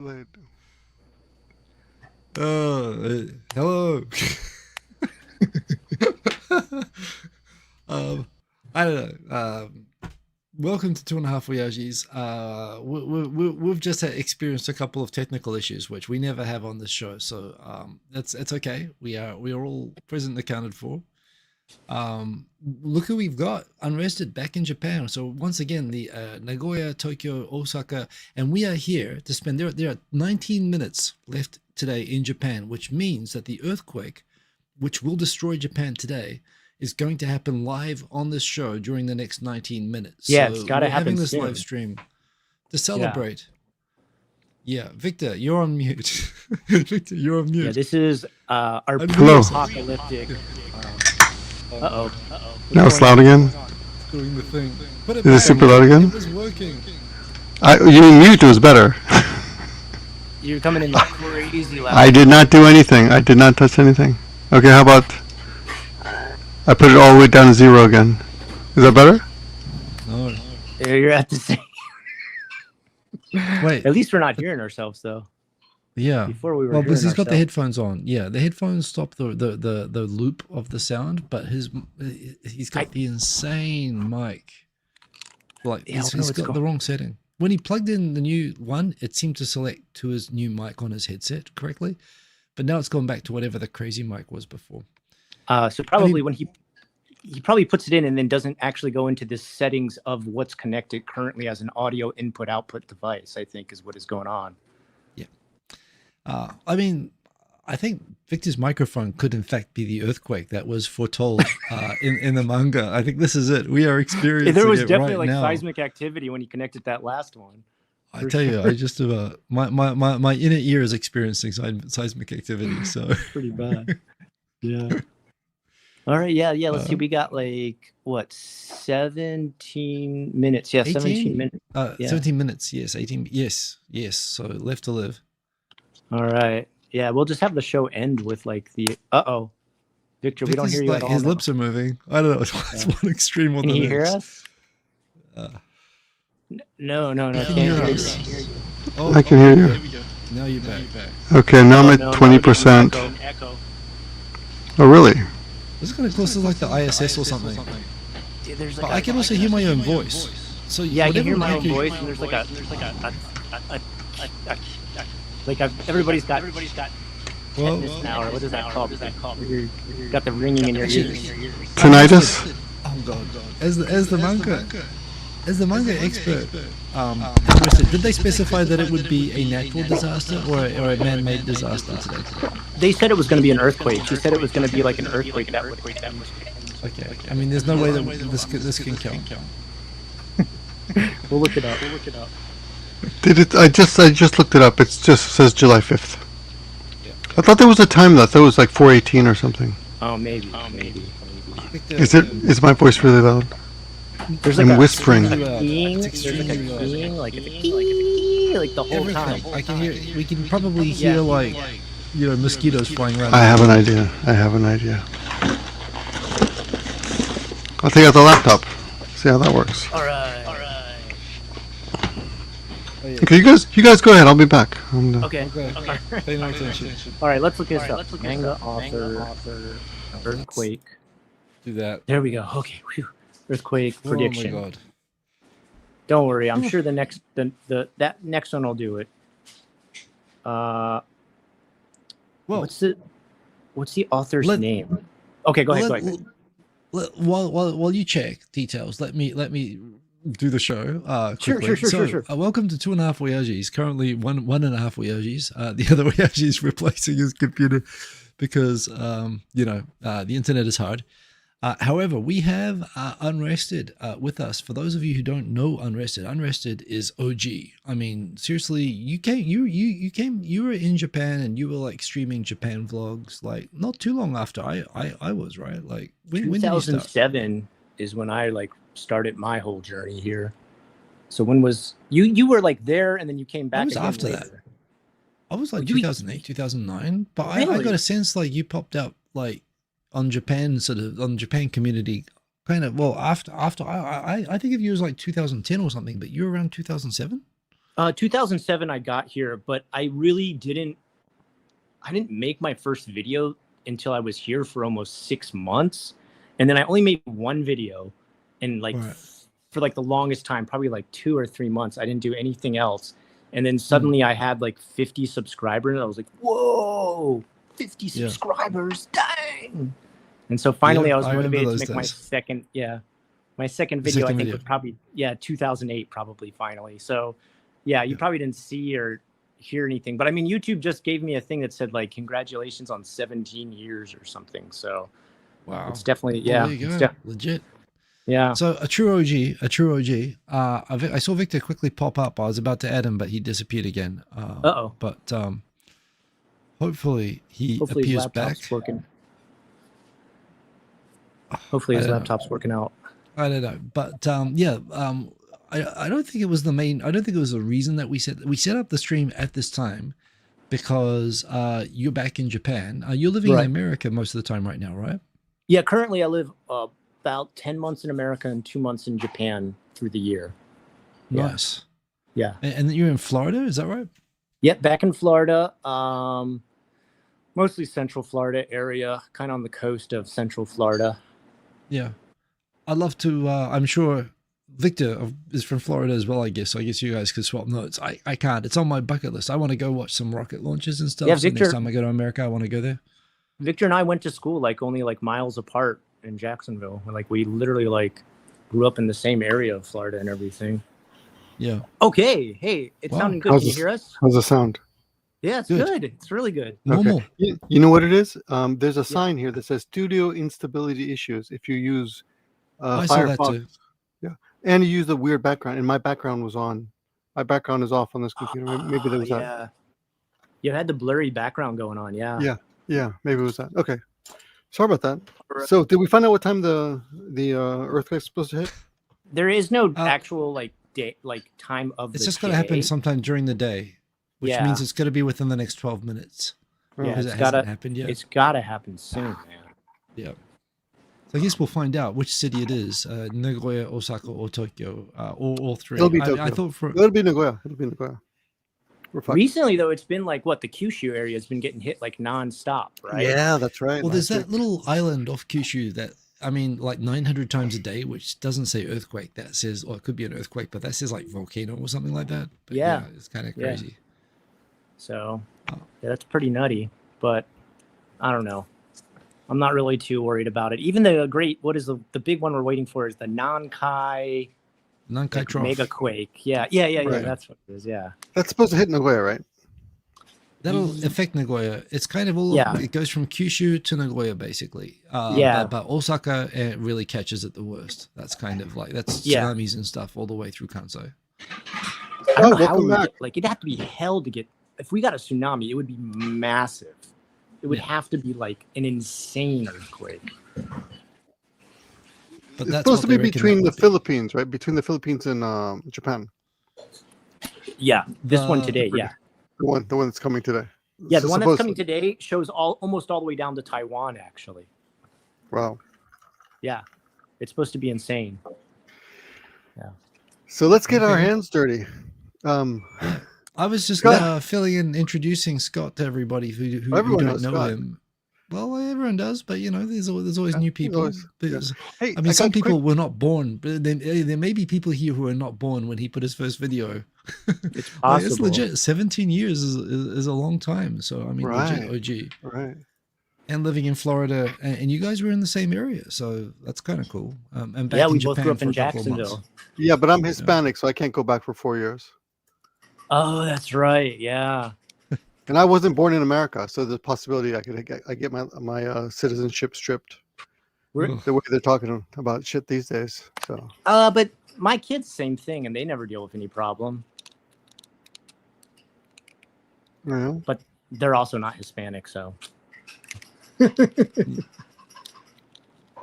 Hello. I don't know. Welcome to 2.5 Oyajis. We've just experienced a couple of technical issues, which we never have on this show. So it's okay. We are all present and accounted for. Look who we've got. Unrested back in Japan. So once again, the Nagoya, Tokyo, Osaka, and we are here to spend. There are 19 minutes left today in Japan, which means that the earthquake, which will destroy Japan today, is going to happen live on this show during the next 19 minutes. Yeah, so it's got to happen having this soon. live stream to celebrate. Yeah, Victor, you're on mute. Victor, you're on mute. Yeah, this is our Hello. apocalyptic. Now it's loud again. It's doing the thing. Put Is it back. super loud again? It was working. You mute was better. You're coming in like crazy loud. I did not do anything. I did not touch anything. Okay, how about I put it all the way down to 0 again? Is that better? No. You're at the same. Wait. At least we're not hearing ourselves though. Yeah. Before we were. Well, because hearing he's got the ourselves. headphones on. Yeah, the headphones stop the loop of the sound, but he's got the insane mic. Like Yeah, he's got the wrong setting. When he plugged in the new one, it seemed to select to his new mic on his headset correctly, but now it's gone back to whatever the crazy mic was before. So probably when he probably puts it in and then doesn't actually go into the settings of what's connected currently as an audio input output device, I think is what is going on. Yeah. I mean, I think Victor's microphone could in fact be the earthquake that was foretold in the manga. I think this is it. We are experiencing There was it definitely right like now. seismic activity when he connected that last one. I tell you, I just my inner ear is experiencing seismic activity. So Pretty bad. Yeah. All right. Yeah. Let's see. We got like what 17 minutes. Yeah, 17 minutes. 17 minutes. Yes, 18. Yes. So left to live. All right. Yeah, we'll just have the show end with like the Victor, we don't hear you at all. His now. lips are moving. I don't know. It's one extreme on Can the you next. hear us? No. Can Can't you hear hear us? you. Oh, I can hear you. now you're back. Okay, now I'm at 20%. Echo. Oh, really? This is going to close to like the ISS or something. Dude, there's But like I can also hear my own voice. So yeah, I can hear my whatever own mic voice, and there's like everybody's got Well, tetanus now, or what is that called? You got the ringing in your ears. Tinnitus? Oh god. As the manga expert, Unrested, did they specify that it would be a natural disaster or a man-made disaster today? They said it was going to be an earthquake. She said it was going to be like an earthquake that would. Okay. I mean, there's no way that this can count. We'll look it up. Did it? I just looked it up. It just says July 5th. I thought there was a time that was like 4:18 or something. Oh, maybe. Is my voice really loud? There's like I'm a whispering. There's like a It's keying, like it's a like the whole time. Everything. I can hear. We can probably hear like mosquitoes flying around. I have an idea. I'll take out the laptop. See how that works. All right. Okay, you guys go ahead. I'll be back. I'm done. Okay. Pay no attention. All right. Let's look this up. Manga author, earthquake. Do that. There we go. Okay. Whew. Earthquake prediction. Oh my god. Don't worry. I'm sure that next one will do it. Well, What's the author's name? Okay, go ahead. While you check details, let me do the show quickly. Sure. Welcome to 2.5 Oyajis. Currently 1.5 Oyajis. The other Oyaji is replacing his computer because the internet is hard. However, we have Unrested with us. For those of you who don't know Unrested is OG. I mean, seriously, you were in Japan and you were like streaming Japan vlogs like not too long after I was, right? Like when did you start? 2007 is when I like started my whole journey here. So when was you were like there and then you came back? I was again after later. that. I was like 2008, 2009, but Really? I got a sense like you popped up like on Japan community kind of after I think of you as like 2010 or something, but you were around 2007. 2007 I got here, but I really didn't make my first video until I was here for almost 6 months. And then I only made one video, and like Right. for like the longest time, probably like 2 or 3 months, I didn't do anything else. And then suddenly I had like 50 subscribers, and I was like, whoa, 50 subscribers, dang. And so finally I was motivated to make my second video. I think was probably 2008 probably finally. So you probably didn't see or hear anything, but I mean, YouTube just gave me a thing that said like, congratulations on 17 years or something. So wow, it's definitely, there you go. Legit. Yeah. So a true OG. I saw Victor quickly pop up. I was about to add him, but he disappeared again. But hopefully his appears laptop's back. working. Hopefully his laptop's working out. I don't know, but I don't think it was the main. I don't think it was the reason that we set up the stream at this time, because you're back in Japan. You're living in America most of the time right now, right? Yeah, currently I live about 10 months in America and 2 months in Japan through the year. Nice. Yeah. And you're in Florida, is that right? Yeah, back in Florida. Mostly Central Florida area, kind of on the coast of Central Florida. Yeah. I'd love to, I'm sure Victor is from Florida as well, I guess. So I guess you guys could swap notes. I can't. It's on my bucket list. I want to go watch some rocket launches and stuff. Yeah, so Victor, next time I go to America, I want to go there. Victor and I went to school like only like miles apart in Jacksonville. Like we literally like grew up in the same area of Florida and everything. Yeah. Okay. Hey, it's sounding good. Can you hear us? How's the sound? Yeah, it's good. It's really good. Normal. Okay. You know what it is? There's a sign here that says studio instability issues if you use I saw that Firefox. too. Yeah. And you use a weird background. And my background was on. My background is off on this computer. Maybe there was that. You had the blurry background going on. Yeah. Yeah. Maybe it was that. Okay. Sorry about that. So did we find out what time the earthquake's supposed to hit? There is no actual like day, like time of it's the just going to happen sometime during the day, which means it's going to be within the next 12 minutes. Yeah, because it hasn't happened yet. It's got to happen soon, man. Yeah. So I guess we'll find out which city it is: Nagoya, Osaka, or Tokyo, all three. It'll be Tokyo. It'll be Nagoya. Recently, though, it's been like the Kyushu area has been getting hit like nonstop, right? Yeah, that's right. Well, there's that little island off Kyushu that, I mean, like 900 times a day, which doesn't say earthquake. That says, or it could be an earthquake, but that says like volcano or something like that. But yeah, it's kind of crazy. So that's pretty nutty, but I don't know. I'm not really too worried about it. Even what is the big one we're waiting for is the Nankai Trough. mega quake. Yeah. That's what it is. Yeah. That's supposed to hit Nagoya, right? That'll affect Nagoya. It's kind of all. Yeah. It goes from Kyushu to Nagoya, basically. But Osaka really catches it the worst. That's kind of like tsunamis and stuff all the way through Kansai. I don't know how it'd have to be hell to get. If we got a tsunami, it would be massive. It would have to be like an insane earthquake. But it's supposed to be between the Philippines, right? Between the Philippines and Japan. Yeah, this one today. Yeah, the one that's coming today. Yeah, the one that's coming today shows almost all the way down to Taiwan. Actually. Wow. Yeah, it's supposed to be insane. Yeah. So let's get our hands dirty. I was just filling in, introducing Scott to everybody who don't know him. Well, everyone does, but there's always new people. Hey, I mean, some people were not born, but there may be people here who are not born when he put his first video. It's possible. It's legit. 17 years is a long time. So I mean, legit OG. Right. And living in Florida, and you guys were in the same area, so that's kind of cool. And back we in both Japan grew up in Jacksonville. Yeah, but I'm Hispanic, so I can't go back for 4 years. Oh, that's right. Yeah. And I wasn't born in America, so there's a possibility I get my citizenship stripped. The way they're talking about shit these days. So. But my kids, same thing, and they never deal with any problem. Yeah. But they're also not Hispanic, so.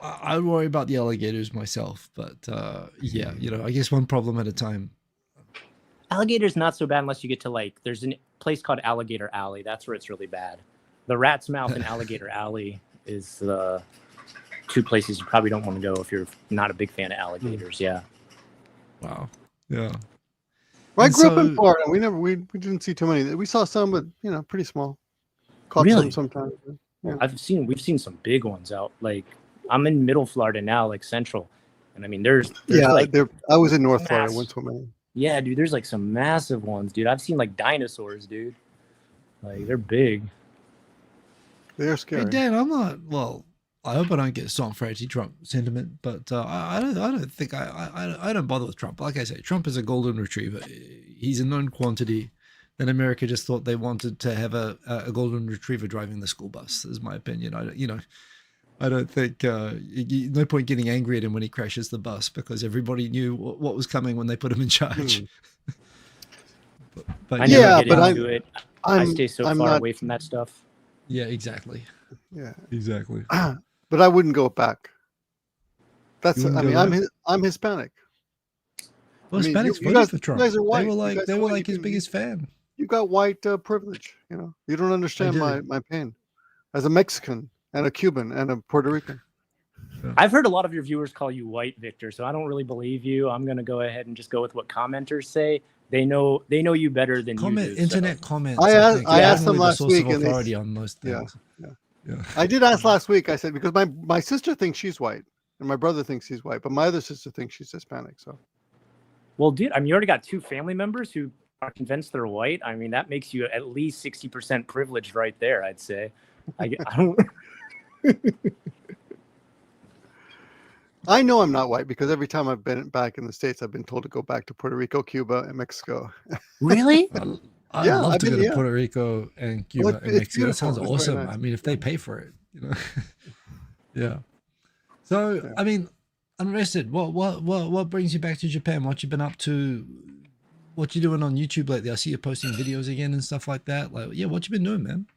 I worry about the alligators myself, but I guess one problem at a time. Alligator's not so bad unless you get to there's a place called Alligator Alley. That's where it's really bad. The Rat's Mouth and Alligator Alley is the two places you probably don't want to go if you're not a big fan of alligators. Yeah. Wow. Yeah. Well, I And grew up in so- Florida. We didn't see too many. We saw some, but pretty small. Caught Really? some sometimes. Yeah. We've seen some big ones out. Like I'm in Middle Florida now, like Central, and I mean there's Yeah, like I was in North Florida. I mass- went to many. yeah, dude. There's like some massive ones, dude. I've seen like dinosaurs, dude. Like they're big. They're scary. Hey, Dan, I'm not. Well, I hope I don't get stoned for anti-Trump sentiment, but I don't think I don't bother with Trump. Like I say, Trump is a golden retriever. He's a known quantity. Then America just thought they wanted to have a golden retriever driving the school bus. Is my opinion. I don't think no point getting angry at him when he crashes the bus because everybody knew what was coming when they put him in charge. but I never Yeah, get but into it. I stay so I'm far not- away from that stuff. yeah, exactly. Yeah, Exactly. but I wouldn't go back. That's. You I wouldn't mean, go I'm Hispanic. Well, I mean, Hispanics you voted guys- for you Trump. guys are white. They were You like guys are white. his You can- biggest fan. You got white privilege. You don't understand do. my pain as a Mexican and a Cuban and a Puerto Rican. I've heard a lot of your viewers call you white, Victor, so I don't really believe you. I'm gonna go ahead and just go with what commenters say. They know you better than you do. Internet comments. I asked- think, I are asked them generally the last source of week and they- authority on most Yeah, things. Yeah. I did ask last week. I said because my sister thinks she's white and my brother thinks he's white, but my other sister thinks she's Hispanic. So Well, dude, I mean, you already got 2 family members who are convinced they're white. I mean, that makes you at least 60% privileged right there, I'd say. I don't. I know I'm not white because every time I've been back in the States, I've been told to go back to Puerto Rico, Cuba, and Mexico. Really? I'd Yeah, love I've to go been- to yeah. Puerto Rico and Cuba Well, and it's Mexico. That sounds beautiful. It's very awesome. nice. I mean, if they pay for it, Yeah. So, Yeah. I mean, Unrested, what brings you back to Japan? What you been up to? What you doing on YouTube lately? I see you posting videos again and stuff like that. Like, yeah, what you been doing, man?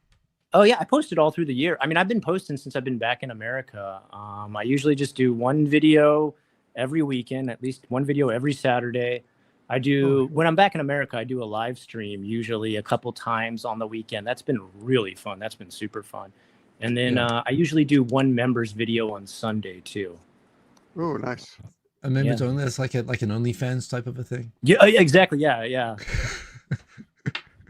Oh yeah, I posted all through the year. I mean, I've been posting since I've been back in America. I usually just do one video every weekend, at least one video every Saturday. I do when I'm back in America, I do a live stream usually a couple times on the weekend. That's been really fun. That's been super fun. And then I usually do one members video on Sunday too. Oh, nice. And members Yeah. only. That's like an OnlyFans type of a thing. Yeah, exactly. Yeah. Yeah,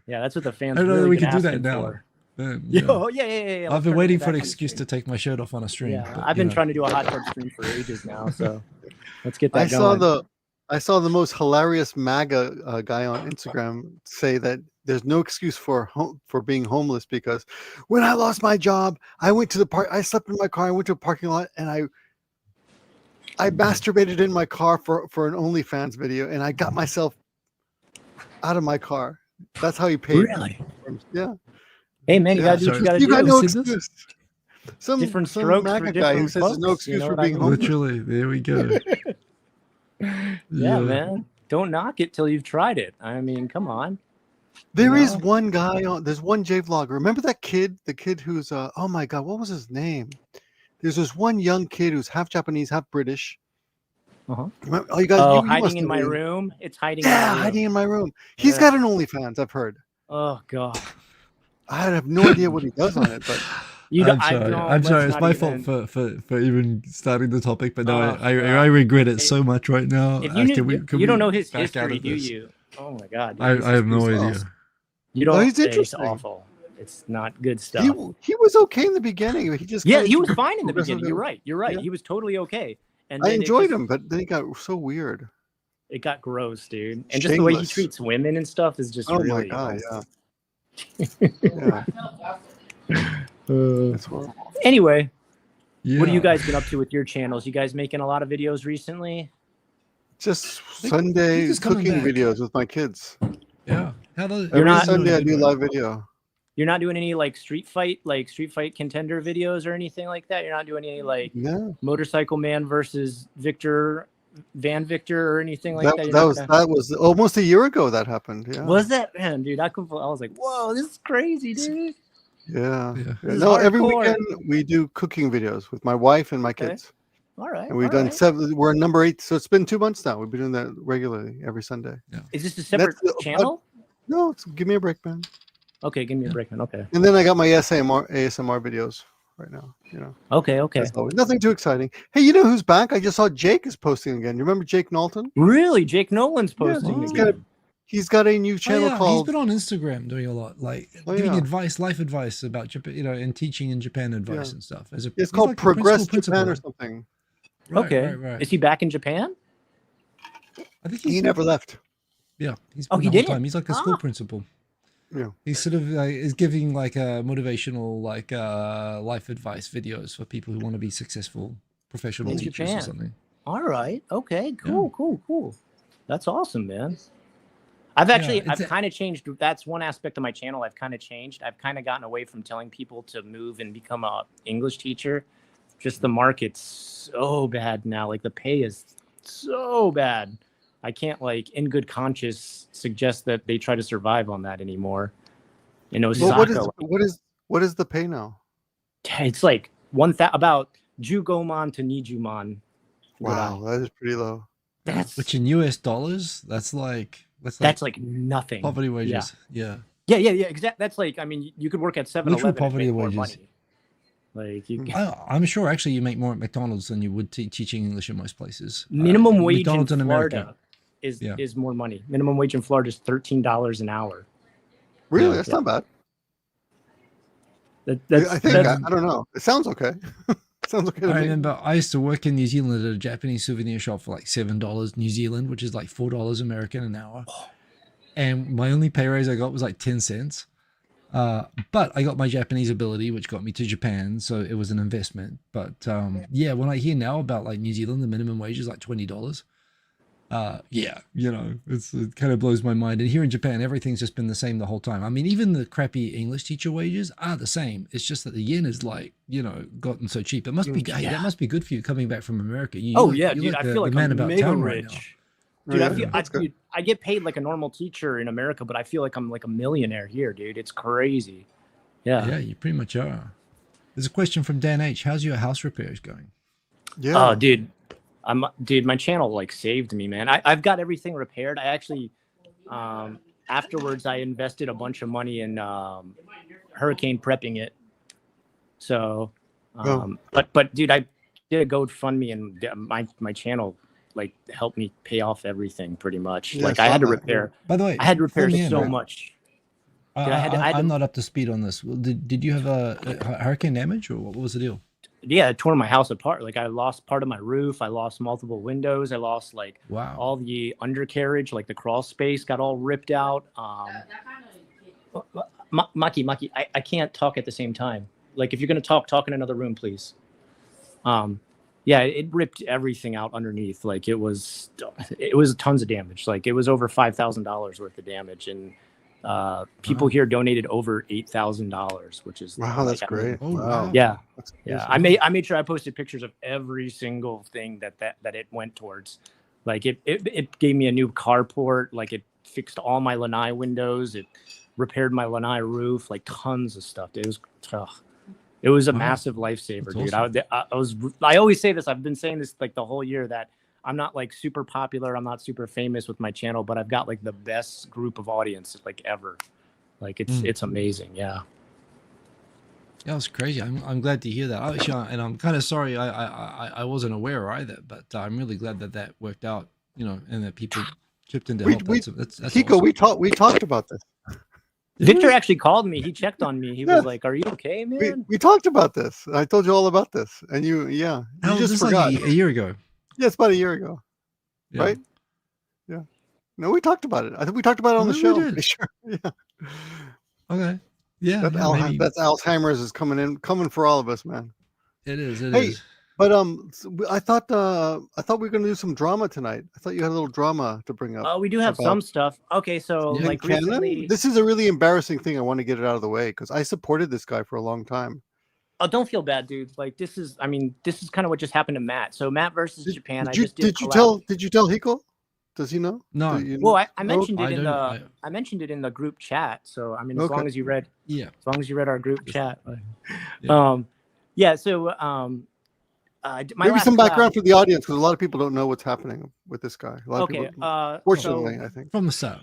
that's what the fans I don't know really that we been can do that asking now. for. Man, Yeah, yeah. oh, yeah. I've been waiting for an excuse to take my shirt off on a stream. Yeah, but, I've you been know. trying to do a hot tub stream for ages now, so let's get that going. I saw the most hilarious MAGA guy on Instagram say that there's no excuse for being homeless because when I lost my job, I went to the park. I slept in my car. I went to a parking lot and I masturbated in my car for an OnlyFans video, and I got myself out of my car. That's how he paid. Really? Yeah. Hey man, you Yeah, gotta do what you so gotta You got do. no See this? excuse. Some Different some strokes for MAGA guy who different says there's no folks, you excuse know for what I being mean? homeless. Literally, there we go. Yeah, man. Don't knock it till you've tried it. I mean, come on. There is know? one guy on. There's one J vlogger. Remember that kid? The kid who's oh my god, what was his name? There's this one young kid who's half Japanese, half British. Uh-huh. Remember, oh, you guys, Oh, you hiding must in know my him. room. It's hiding. Yeah, in my room. hiding in my room. He's Yeah. got an OnlyFans. I've heard. Oh god. I have no idea what he does on it, but You I'm don't, sorry. I'm let's sorry. It's not my even- fault for even starting the topic, but no, Oh, I God. regret it so much right now. If you knew, Can you don't we know his back out history, of do this? you? Oh my god. dude, I his have no history's idea. awesome. You don't. he's It's interesting. awful. It's not good stuff. he was okay in the beginning. But he just Yeah, kinda he was took fine in the progressive- beginning. You're right. You're right. Yeah. He was totally okay. And I then enjoyed him, but then he got so weird. It got gross, dude. And just the way he Shameless. treats women and stuff is just Oh really. my god, yeah. That's horrible. Anyway, Yeah. what have you guys been up to with your channels? You guys making a lot of videos recently? Just think Sunday he's coming cooking back. videos with my kids. Yeah. How does, You're Every not- Sunday I do live video. You're not doing any like street fight contender videos or anything like that. You're not doing any like No, Motorcycle Man versus Van Victor or anything like that. that, You're that not was gonna- that was almost a year ago that happened. Yeah. Was that, man, dude? I was like, whoa, this is crazy, dude. Yeah. Yeah. Yeah. This is No, every hardcore. weekend we do cooking videos with my wife and my Okay. kids. All right. And we've all done right. 7. We're number 8, so it's been 2 months now. We've been doing that regularly every Sunday. Is this a separate channel? No, give me a break, man. Okay, give me a break, man. Okay. And then I got my ASMR videos right now. Okay. That's always nothing too exciting. Hey, you know who's back? I just saw Jake is posting again. You remember Jake Knowlton? Really? Jake Nolan's Yeah, posting he's again. He's got a new Oh, channel yeah, he's called. been on Instagram doing a lot, like Oh, giving yeah. advice, life advice about Japan, and teaching in Japan advice Yeah. and stuff. It's He's called like the Progress principal. Japan or something. Right, Okay. right. Is he back in Japan? I think He never left. Yeah, he's Oh, been he the whole didn't? time. He's like a school principal. Yeah. He's sort of is giving like a motivational, like life advice videos for people who want to be successful professional In teachers Japan. or something. All right. Okay. Yeah. Cool. That's awesome, man. I've kind of changed. That's one aspect of my channel. I've kind of changed. I've kind of gotten away from telling people to move and become a English teacher. Just the market's so bad now. Like the pay is so bad. I can't, like, in good conscience, suggest that they try to survive on that anymore. In Osaka, what is the pay now? it's like about Jugoman to Nijuman. Wow, that is pretty low. Which in US dollars, that's like nothing. poverty wages. Yeah. Exactly. That's like, I mean, you could work at 7-Eleven Literal and poverty make more wages. money. Like I'm sure actually you make more at McDonald's than you would teaching English in most places. Minimum wage McDonald's in America Florida is more money. Minimum wage in Florida is $13 an hour. Really? That's not bad. I don't know. It sounds okay. Sounds okay to me. I remember I used to work in New Zealand at a Japanese souvenir shop for like $7 New Zealand, which is like $4 American an hour. And my only pay raise I got was like 10 cents. But I got my Japanese ability, which got me to Japan, so it was an investment. But yeah, when I hear now about like New Zealand, the minimum wage is like $20. Yeah, it kind of blows my mind. And here in Japan, everything's just been the same the whole time. I mean, even the crappy English teacher wages are the same. It's just that the yen is like, gotten so cheap. It must be, hey, that must be good for you coming back from America. Dude, I feel like man I'm about mega town rich. right now. Dude, I get paid like a normal teacher in America, but I feel like I'm like a millionaire here, dude. It's crazy. Yeah, you pretty much are. There's a question from Dan H. How's your house repairs going? Yeah. Oh, dude. My channel like saved me, man. I've got everything repaired. I actually, afterwards, I invested a bunch of money in hurricane prepping it. So, but dude, I did a GoFundMe and my channel like helped me pay off everything pretty much. Yeah, like I had to repair. By the way, I had to repair so much. I'm not up to speed on this. Did you have a hurricane damage or what was the deal? Yeah, it tore my house apart. Like I lost part of my roof. I lost multiple windows. I lost like all the undercarriage, like the crawl space got all ripped out. Maki, I can't talk at the same time. Like if you're gonna talk in another room, please. Yeah, it ripped everything out underneath. Like it was tons of damage. Like it was over $5,000 worth of damage, and people here donated over $8,000, which is that's great. Wow. Yeah. I made sure I posted pictures of every single thing that it went towards. Like it gave me a new carport. Like it fixed all my lanai windows. It repaired my lanai roof. Like tons of stuff. It was tough. It was a massive lifesaver, dude. Awesome. I always say this. I've been saying this like the whole year that I'm not like super popular. I'm not super famous with my channel, but I've got like the best group of audience like ever. Like it's amazing. Yeah. Yeah, it's crazy. I'm glad to hear that. Actually, and I'm kind of sorry I wasn't aware either, but I'm really glad that worked out. And that people chipped in to help. That's Kiko, awesome. we talked about this. Victor actually called me. He checked on me. He was like, "Are you okay, man?" We talked about this. I told you all about this, and you just forgot. Like a year ago. Yeah, it's about a year ago, right? Yeah. No, we talked about it. I think we talked about it on the show. Did. Sure. Yeah. Okay. Yeah. That's Alzheimer's is coming for all of us, man. It is. But I thought we were going to do some drama tonight. I thought you had a little drama to bring up. Oh, we do have some stuff. Okay, so like recently, this is a really embarrassing thing. I want to get it out of the way because I supported this guy for a long time. Oh, don't feel bad, dude. Like this is kind of what just happened to Matt. So Matt versus Japan. Did you tell Hiko? Does he know? No. Well, I mentioned it I mentioned it in the group chat. So I mean, as long as you read our group chat. So maybe some background for the audience because a lot of people don't know what's happening with this guy. A lot of people, fortunately, I think from the start.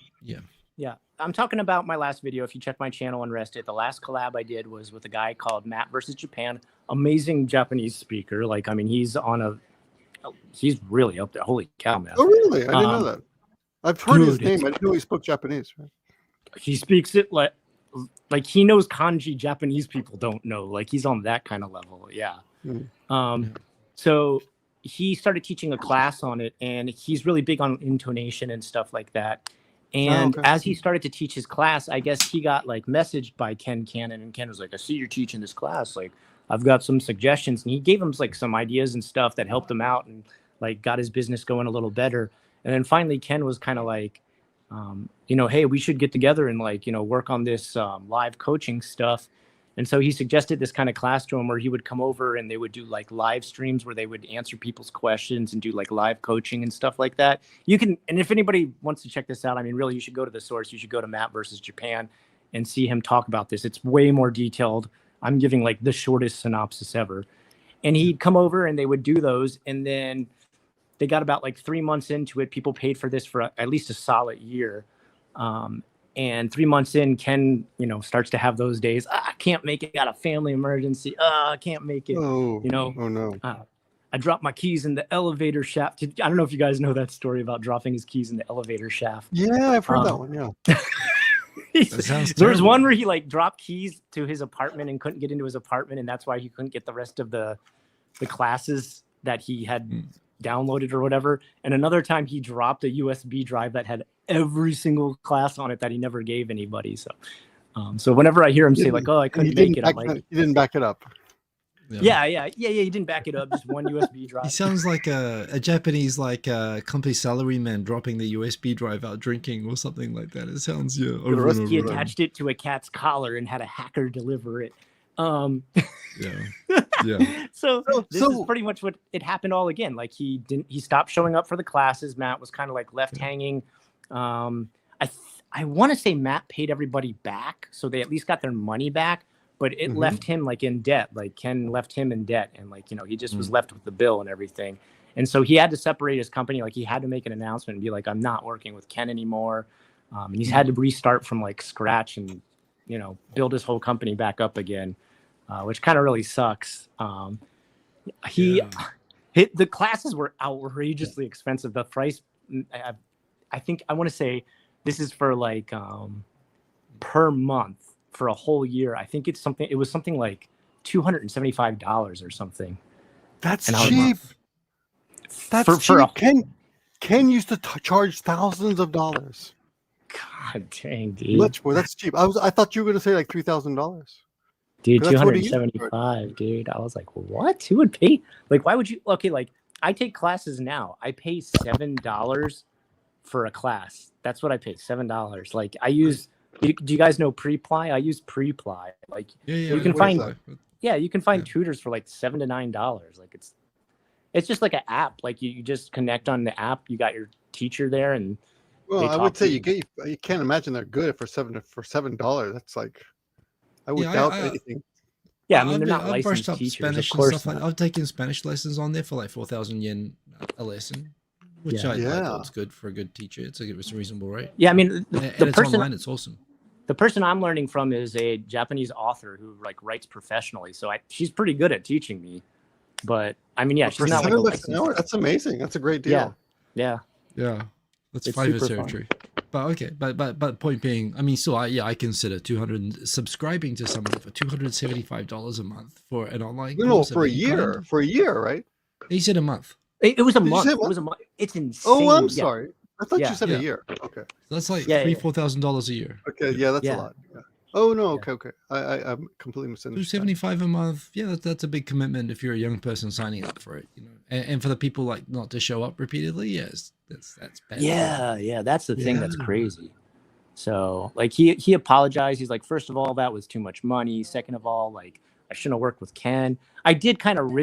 Yeah, I'm talking about my last video. If you check my channel, Unrested, the last collab I did was with a guy called Matt versus Japan. Amazing Japanese speaker. Like, I mean, he's really up there. Holy cow, man. Oh, really? I didn't know that. I've heard his Dude, name. I didn't know he spoke Japanese. Right? he speaks it like he knows kanji Japanese people don't know. Like he's on that kind of level. Yeah. So he started teaching a class on it, and he's really big on intonation and stuff like that. And as he started to teach his class, I guess he got like messaged by Ken Cannon, and Ken was like, I see you're teaching this class. Like, I've got some suggestions. And he gave him like some ideas and stuff that helped him out and like got his business going a little better. And then finally, Ken was kind of like, hey, we should get together and like, work on this live coaching stuff. And so he suggested this kind of class to him where he would come over and they would do like live streams where they would answer people's questions and do like live coaching and stuff like that. And if anybody wants to check this out, I mean, really, you should go to the source. You should go to Matt versus Japan and see him talk about this. It's way more detailed. I'm giving like the shortest synopsis ever. And he'd come over and they would do those. And then they got about like 3 months into it. People paid for this for at least a solid year. And 3 months in, Ken, starts to have those days. I can't make it. Got a family emergency. I can't make it. Oh no. I dropped my keys in the elevator shaft. I don't know if you guys know that story about dropping his keys in the elevator shaft. Yeah, I've heard that one. Yeah. There was one where he like dropped keys to his apartment and couldn't get into his apartment, and that's why he couldn't get the rest of the classes that he had downloaded or whatever. And another time he dropped a USB drive that had every single class on it that he never gave anybody. So whenever I hear him say like, "Oh, I couldn't make it," I'm like, "He didn't back it up." Yeah. He didn't back it up. Just one USB drive. He sounds like a Japanese company salaryman dropping the USB drive out drinking or something like that. It sounds He attached it to a cat's collar and had a hacker deliver it. Yeah. So this is pretty much what it happened all again. Like he stopped showing up for the classes. Matt was kind of like left hanging. I want to say Matt paid everybody back, so they at least got their money back. But it left him like in debt. Like Ken left him in debt, and like he just was left with the bill and everything. And so he had to separate his company. Like he had to make an announcement and be like, "I'm not working with Ken anymore." And he's had to restart from like scratch and build his whole company back up again, which kind of really sucks. The classes were outrageously expensive. The price, I think I want to say this is for like per month. For a whole year, I think it was something like $275 or something. That's cheap. That's cheap. Ken used to charge thousands of dollars. God dang, dude. Much more. That's cheap. I thought you were gonna say like $3,000. Dude, 275, dude. I was like, what? Who would pay? Like, why would you? Okay, like I take classes now. I pay $7 for a class. That's what I pay. $7. Like I use. Do you guys know Preply? I use Preply. Like you can find tutors for like $7 to $9. Like it's just like an app. Like you just connect on the app. You got your teacher there, and I would say you can't imagine they're good for $7. That's like I would doubt anything. Yeah, I mean they're not licensed teachers. Spanish of course, I've taken Spanish lessons on there for like 4,000 yen a lesson. Which I thought was good for a good teacher. It's a reasonable rate. Yeah, I mean the person online, it's awesome. The person I'm learning from is a Japanese author who like writes professionally. So she's pretty good at teaching me. But I mean, she's not like a licensed. That's amazing. That's a great deal. Yeah. That's 5 years territory. But okay, but point being, I mean, so I consider subscribing to somebody for $275 a month for an online. No, for a year. For a year, right? He said a month. It was a month. It was a month. It's insane. Oh, I'm sorry. I thought you said a year. Okay. That's like $4,000 a year. Okay, that's a lot. Yeah. Oh no, okay. I'm completely misunderstood. $275 a month. Yeah, that's a big commitment if you're a young person signing up for it. And for the people like not to show up repeatedly, yes, that's bad. Yeah, that's the thing that's crazy. So like he apologized. He's like, first of all, that was too much money. Second of all, like I shouldn't have worked with Ken. I did kind of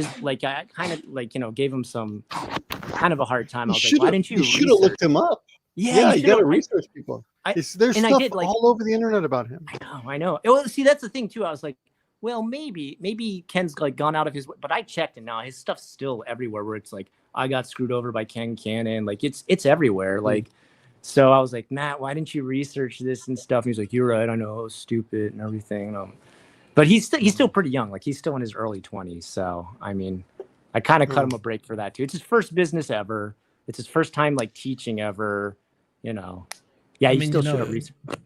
gave him some kind of a hard time. I was like, why didn't you? You should have looked him up. Yeah, you got to research people. There's stuff all over the internet about him. I know. Well, see, that's the thing too. I was like, well, maybe Ken's like gone out of his way, but I checked and now his stuff's still everywhere. Where it's like, I got screwed over by Ken Cannon. Like it's everywhere. Like, so I was like, Matt, why didn't you research this and stuff? And he's like, you're right. I know, it was stupid and everything. But he's still pretty young. Like he's still in his early 20s. So I mean, I kind of cut him a break for that too. It's his first business ever. It's his first time like teaching ever. you know. Yeah, I you mean, still should have researched.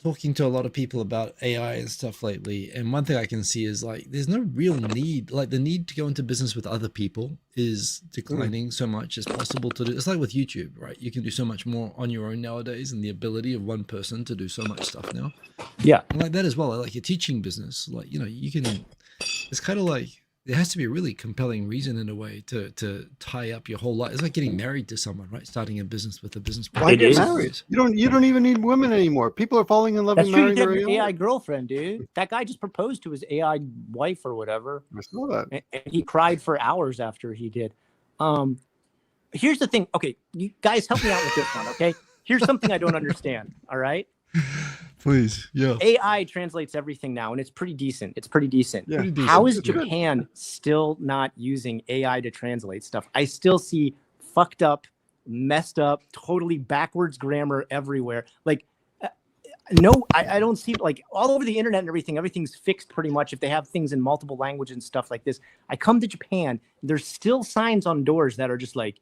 talking to a lot of people about AI and stuff lately, and one thing I can see is like there's no real need. Like the need to go into business with other people is declining so much as possible to do. It's like with YouTube, right? You can do so much more on your own nowadays, and the ability of one person to do so much stuff now. Yeah. And like that as well. Like your teaching business, like you can. It's kind of like there has to be a really compelling reason in a way to tie up your whole life. It's like getting married to someone, right? Starting a business with a business partner. Why It get is. married? You don't even need women anymore. People are falling in love That's and true. You marrying could have their your AI. AI girlfriend, dude. That guy just proposed to his AI wife or whatever. I saw that. And he cried for hours after he did. Here's the thing. Okay, you guys help me out with this one, okay? Here's something I don't understand, all right? Please, yeah. AI translates everything now, and it's pretty decent. It's pretty decent. Yeah. Pretty decent. How is It's good. Japan still not using AI to translate stuff? I still see fucked up, messed up, totally backwards grammar everywhere. Like, no, I don't see, like, all over the internet and everything's fixed pretty much if they have things in multiple languages and stuff like this. I come to Japan, there's still signs on doors that are just like,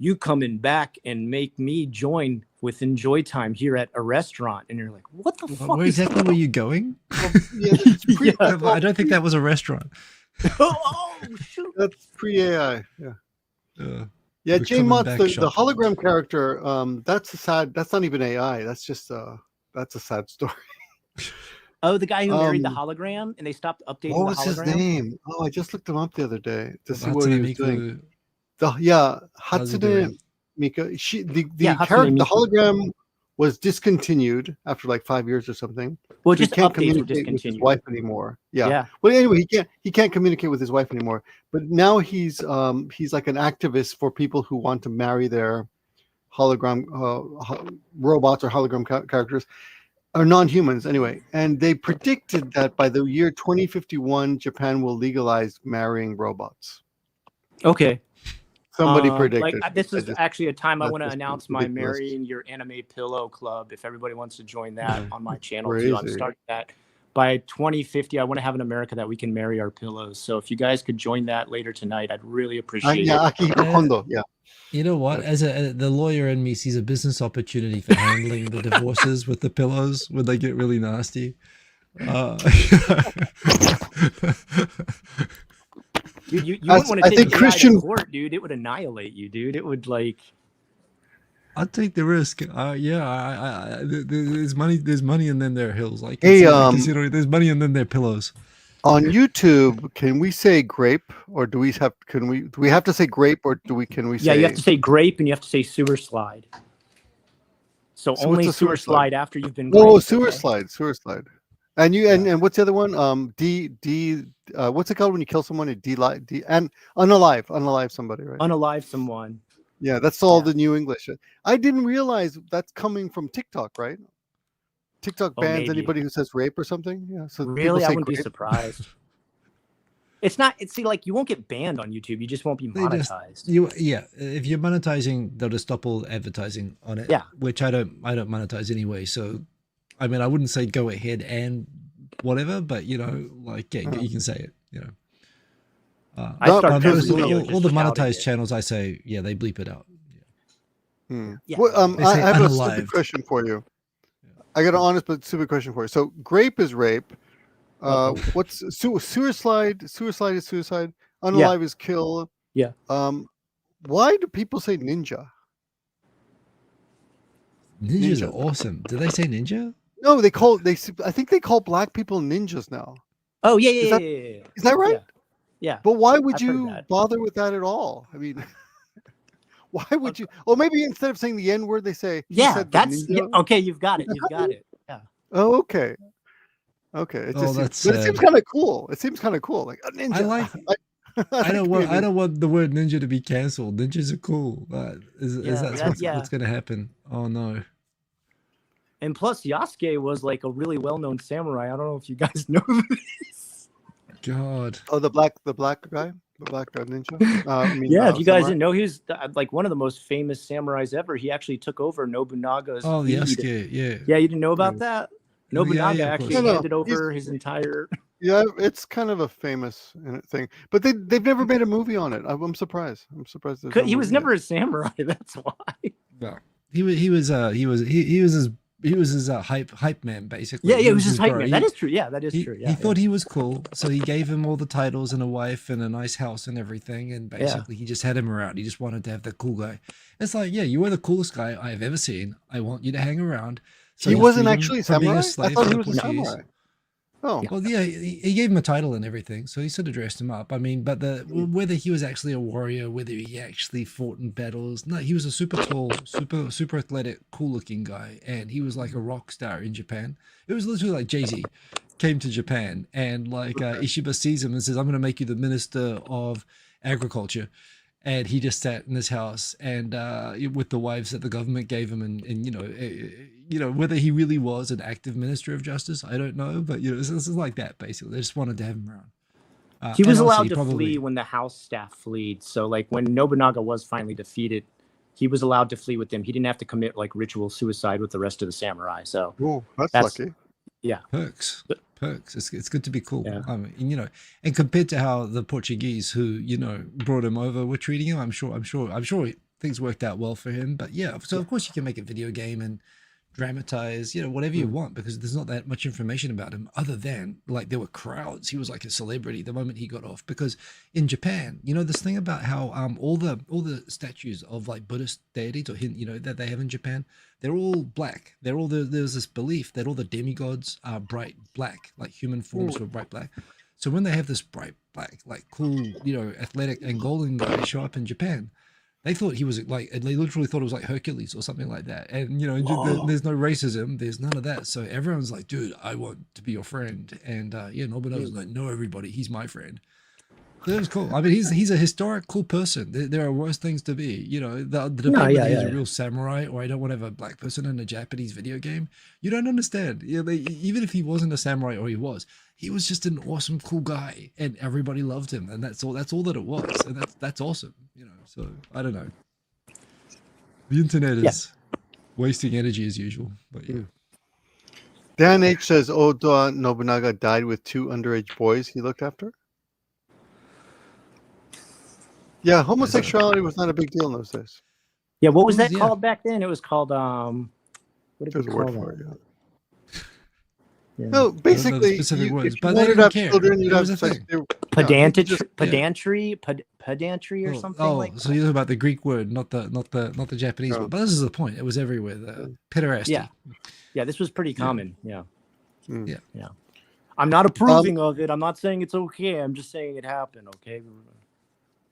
you coming back and make me join with enjoy time here at a restaurant. And you're like, what the fuck Where is exactly were you going? Yeah, it's pre, Yeah. I don't think that was a restaurant. oh, shoot. that's pre-AI. Yeah. We're Yeah, Jane coming Mott's back the shop. hologram character. That's not even AI. That's just that's a sad story. Oh, the guy who married the hologram and they stopped updating What the was his hologram? name? Oh, I just looked him up the other day to see what Hatsune he was doing. Miku, how's he Hatsune doing? Mika. The Yeah, character, Hatsune the Miku. hologram was discontinued after like 5 years or something. Well, So he just can't updates were communicate with his discontinued. wife anymore. Yeah. Yeah. Well, anyway, he can't communicate with his wife anymore. But now he's like an activist for people who want to marry their hologram robots or hologram characters or non-humans anyway. And they predicted that by the year 2051, Japan will legalize marrying robots. Okay. Somebody Like predicted. this is actually a time I that's want to just announce my ridiculous. Marrying Your Anime Pillow Club. If everybody wants to join that on my channel too, I'm Crazy. starting that. By 2050, I want to have in America that we can marry our pillows. So if you guys could join that later tonight, I'd really appreciate Yeah, it. Akihiro Kondo. Yeah. You know what? As the lawyer in me sees a business opportunity for handling the divorces with the pillows when they get really nasty. Dude, you wouldn't want to I take think AI Christian- to court, dude. It would annihilate you, dude. It would like. I'd take the risk. Yeah, there's money. There's money, and then there are hills. Like Hey, there's money, and then there are pillows. On YouTube, can we say grape, or do we have to say grape, or can we say? Yeah, you have to say grape and you have to say sewer slide. So So only what's a sewer sewer slide after you've been. Oh, graped, sewer okay? slide. And and what's the other one? What's it called when you kill someone? And unalive somebody, right? Unalive someone. Yeah, that's all Yeah. the new English. I didn't realize that's coming from TikTok, right? TikTok Oh, bans maybe. anybody who says rape or something. Yeah, so Really, people I say wouldn't be grape. surprised. It's not. It's see, like you won't get banned on YouTube. You just won't be They just- monetized. if you're monetizing, they'll just stop all advertising on it. Yeah. Which I don't monetize anyway. So, I mean, I wouldn't say go ahead and whatever, but you can say it. You know. I No, start because, every you know, video all the just shouting monetized it. channels, I say, yeah, they bleep it out. Yeah. Well, They I say have a unalived. stupid question for you. I got an honest but stupid question for you. So, grape is rape. What's suicide? Suicide is suicide. Unalive is kill. Yeah. Why do people say ninja? Ninjas are Ninja. awesome. Did they say ninja? No, I think they call black people ninjas now. Oh yeah, Is yeah, that- yeah, yeah, yeah. Is that right? Yeah. Yeah. But why would I've heard you that. bother with that at all? I mean, why would you? Or maybe instead of saying the N word, they say, he Yeah, said the that's ninja? okay. You've got it. You've got it. Yeah. Oh, okay. Okay. It Oh, just seems, that's but it seems sad. kind of cool. It seems kind of cool. Like a ninja. I like. I don't want the word ninja to be cancelled. Ninjas are cool. Is that what's going to happen? Oh no. And plus, Yasuke was like a really well-known samurai. I don't know if you guys know this. God. Oh, the black guy, the black ninja. If you guys didn't know, he was like one of the most famous samurais ever. He actually took over Nobunaga's. Oh, feud. Yasuke, yeah. Yeah, you didn't know about that? Yeah, Nobunaga of actually course. handed over his entire. Yeah, it's kind of a famous thing, but they've never made a movie on it. I'm surprised. I'm surprised. He was never a samurai. That's why. No. he was his hype man basically. Yeah, He it was just his hype bro. man. That is true. Yeah, that is true. Yeah, He thought he was cool, so he gave him all the titles and a wife and a nice house and everything. And basically, he just had him around. He just wanted to have the cool guy. It's like, yeah, you are the coolest guy I have ever seen. I want you to hang around. So he wasn't freed him actually a from being samurai. I slave thought to he the was a Portuguese. samurai. Oh, Well, yeah, he gave him a title and everything, so he sort of dressed him up. I mean, but whether he was actually a warrior, whether he actually fought in battles, no, he was a super tall, super athletic, cool looking guy, and he was like a rock star in Japan. It was literally like Jay-Z came to Japan, and like Ishiba sees him and says, "I'm going to make you the minister of agriculture." And he just sat in his house and with the wives that the government gave him, and whether he really was an active minister of justice, I don't know, but this is like that basically. They just wanted to have him around. he was And allowed honestly, to flee when the house staff fled. So like when Nobunaga was finally defeated, he was allowed to flee with them. He didn't have to commit like ritual suicide with the rest of the samurai. So ooh, that's lucky. Yeah, perks. It's good to be cool. Yeah. I mean, and compared to how the Portuguese who brought him over were treating him, I'm sure things worked out well for him. But yeah, so of course you can make a video game and dramatize, whatever you want, because there's not that much information about him other than like there were crowds. He was like a celebrity the moment he got off, because in Japan, this thing about how all the statues of like Buddhist deities or that they have in Japan, they're all black. There's this belief that all the demigods are bright black, like human forms were bright black. So when they have this bright black, like cool, athletic and golden guy show up in Japan, they thought he was like, they literally thought it was like Hercules or something like that. And, there's no racism. There's none of that. So everyone's like, dude, I want to be your friend. And Nobunaga's like, no, everybody, he's my friend. So that was cool. I mean, he's a historic, cool person. There are worse things to be. The debate whether he's a real samurai or I don't want to have a black person in a Japanese video game. You don't understand. Even if he wasn't a samurai or he was just an awesome, cool guy, and everybody loved him, and that's all that it was, and that's awesome. So I don't know. The internet is wasting energy as usual, but yeah. Dan H says Oda Nobunaga died with 2 underage boys he looked after. Yeah, homosexuality was not a big deal in those days. Yeah, what was that called back then? It was called what did There's we a call word for that? it. Yeah. No, basically, specific words, if you but they wanted to didn't have care. children, you'd It have was a sex. thing. Pedantry or something Oh, like so that. you're talking about the Greek word, not the Japanese word. But this is the point. It was everywhere. The pederasty. Yeah, this was pretty common. Yeah. Yeah. I'm not approving of it. I'm not saying it's okay. I'm just saying it happened. Okay.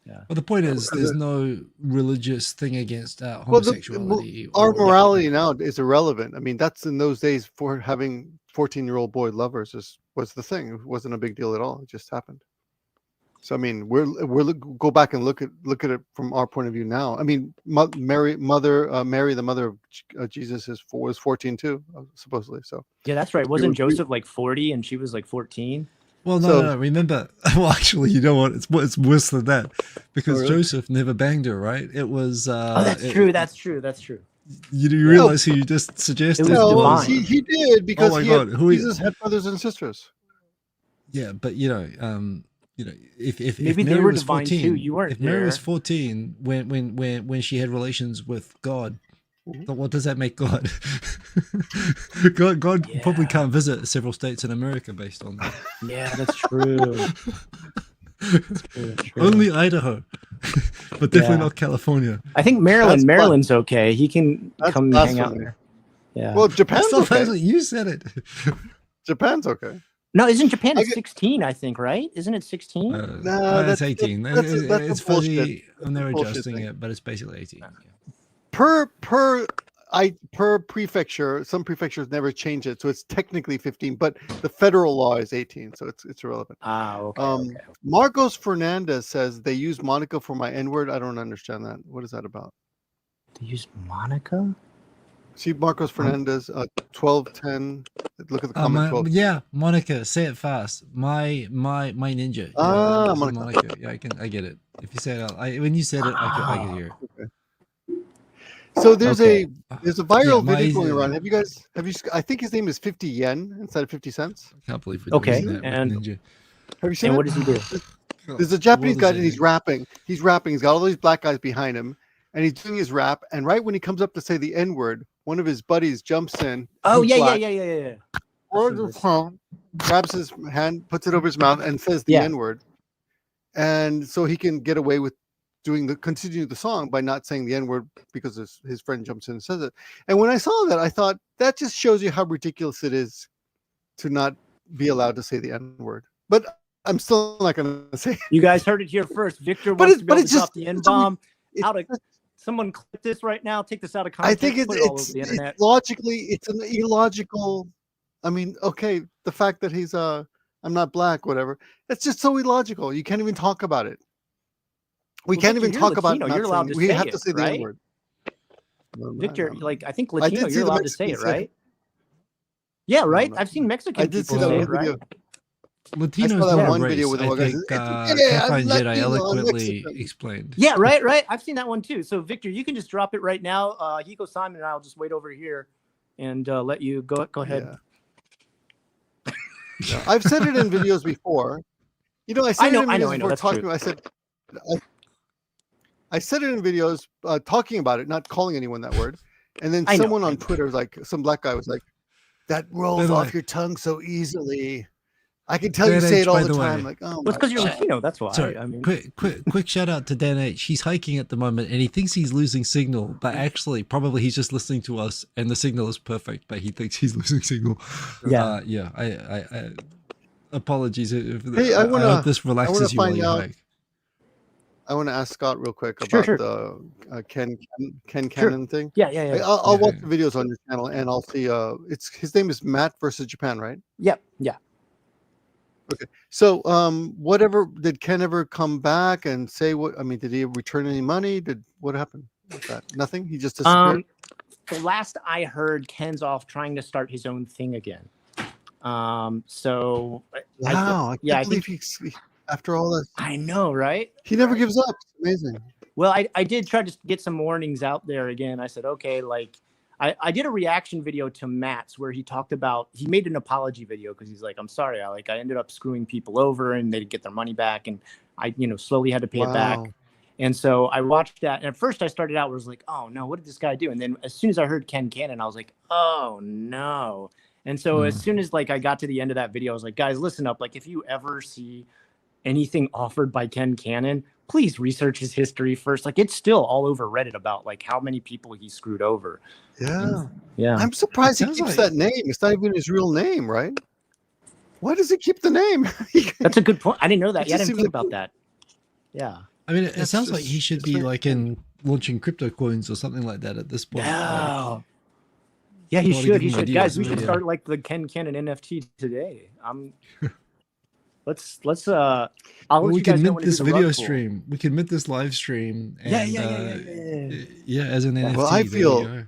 Yeah. Well, the point is, there's no religious thing against homosexuality. Our morality now is irrelevant. I mean, that's in those days for having 14-year-old boy lovers was the thing. It wasn't a big deal at all. It just happened. So I mean, we're go back and look at it from our point of view now. I mean, Mary, the mother of Jesus, was 14 too, supposedly. So yeah, that's right. Wasn't Joseph like 40 and she was like 14? Well, no. Remember, well, actually, you know what? It's worse than that, because Joseph never banged her, right? It was. Oh, that's true. That's true. You realize who you just suggested? No, he did, because Jesus had brothers and sisters. Yeah, but if maybe Mary they were was divine 14, too. You weren't if Mary there. was 14 when she had relations with God, then what does that make God? God probably can't visit several states in America based on that. Yeah, that's true. Only Idaho, but definitely not California. I think Maryland's okay. He can come hang out there. Yeah. Well, Japan's okay. You said it. Japan's okay. No, isn't Japan at 16? I think, right? Isn't it 16? No, that's 18. It's fuzzy, and they're adjusting it, but it's basically 18. Per prefecture, some prefectures never change it, so it's technically 15, but the federal law is 18, so it's irrelevant. Okay. Marcos Fernandez says they use Monica for my N-word. I don't understand that. What is that about? They use Monica? See Marcos Fernandez, 1210. Look at the comment. 12. Yeah, Monica, say it fast. My ninja. Monica. Yeah, I get it. If you say it out, when you said it, I could hear it. Okay. So there's a viral video going around. Have you? I think his name is 50 yen instead of 50 cents. I can't believe we're doing that. And Ninja. Have you seen and it? what does he do? There's a Japanese guy and he's rapping. He's got all these black guys behind him, and he's doing his rap, and right when he comes up to say the N-word, one of his buddies jumps in. Oh who's yeah, black, yeah. grabs his hand, puts it over his mouth, and says the Yeah. N-word, and so he can get away with continue the song by not saying the N-word because his friend jumps in and says it. And when I saw that, I thought that just shows you how ridiculous it is to not be allowed to say the N-word. But I'm still not going to say. You guys heard it here first. Victor But wants to be able it's to drop just the N-bomb. it's- Someone clip this right now. Take this out of I context. think put it all over the internet. it's logically, it's an illogical. I mean, okay, the fact that he's I'm not black, whatever. It's just so illogical. You can't even talk about it. We can't Victor, even you're talk about. Latino. You're allowed to we say have it, to say the right? N-word. Victor, like I think I Latino, did see you're the allowed to say it, Mexicans, yeah. right? Yeah, right. no. I've seen Mexican I did see people that say one it, right? video. Latinos that don't one race. video with the I one guy think says, "Yeah, I'm Capine Jedi Latino, I'm eloquently Mexican." explained. Yeah, right. I've seen that one too. So Victor, you can just drop it right now. Hiko Simon and I'll just wait over here and let you go ahead. Yeah. I've said it in videos before. You know, I said it in videos before that's talking. true. I said it in videos talking about it, not calling anyone that word. And then someone on Twitter, like some black guy, was like, "That rolls off your tongue so easily. I can tell you say it all the time." Like, oh, well, it's because you're Latino. That's why. Sorry, I mean, quick shout out to Dan H. He's hiking at the moment, and he thinks he's losing signal, but actually, probably he's just listening to us, and the signal is perfect, but he thinks he's losing signal. Yeah, I apologies if Hey, I hope this relaxes you while find you out. hike. I want to ask Scott real quick about the Ken Cannon thing. Yeah. I'll watch the videos on your channel, and I'll see. His name is Matt versus Japan, right? Yeah. Okay. So, whatever, did Ken ever come back and say what? I mean, did he return any money? What happened with that? Nothing. He just disappeared. The last I heard, Ken's off trying to start his own thing again. So wow, I can't believe he's after all this. I know, right? He never gives up. It's amazing. Well, I did try to get some warnings out there again. I said, okay, like I did a reaction video to Matt's where he talked about, he made an apology video because he's like, I'm sorry, I ended up screwing people over and they'd get their money back, and I slowly had to pay it back. And so I watched that, and at first I started out was like, oh no, what did this guy do? And then as soon as I heard Ken Cannon, I was like, oh no. And so as soon as like I got to the end of that video, I was like, guys, listen up. Like if you ever see anything offered by Ken Cannon, please research his history first. Like it's still all over Reddit about like how many people he screwed over. Yeah. Yeah. I'm surprised he keeps that name. It's not even his real name, right? Why does he keep the name? That's a good point. I didn't know that. Yeah, I didn't think about that. Yeah. I mean, it sounds like he should be like in launching crypto coins or something like that at this point. Yeah. Yeah, he should. He should. Guys, we should start like the Ken Cannon NFT today. Let's I'll let we you guys can know mint when this to do the video rug pull. stream. We can mint this live stream. And, yeah, as an NFT. Well, I feel,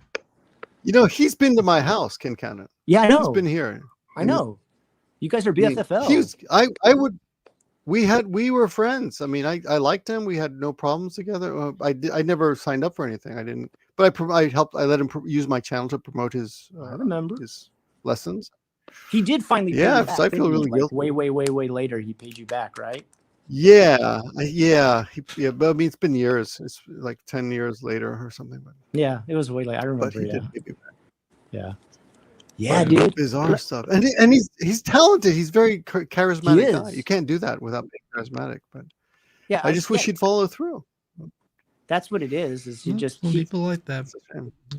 he's been to my house, Ken Cannon. Yeah, I know. He's been here. I know. You guys are BFFL. We were friends. I mean, I liked him. We had no problems together. I never signed up for anything. I didn't, but I let him use my channel to promote his. I remember his lessons. He did finally. Yeah, pay you back, I feel really guilty. Way later, he paid you back, right? Yeah. But I mean, it's been years. It's like 10 years later or something. But yeah, it was way late. I remember. But he did give me back. Yeah. Yeah, dude. Bizarre stuff, and he's talented. He's very charismatic guy. You can't do that without being charismatic. But yeah, I just wish he'd follow through. That's what it is. He just people like that.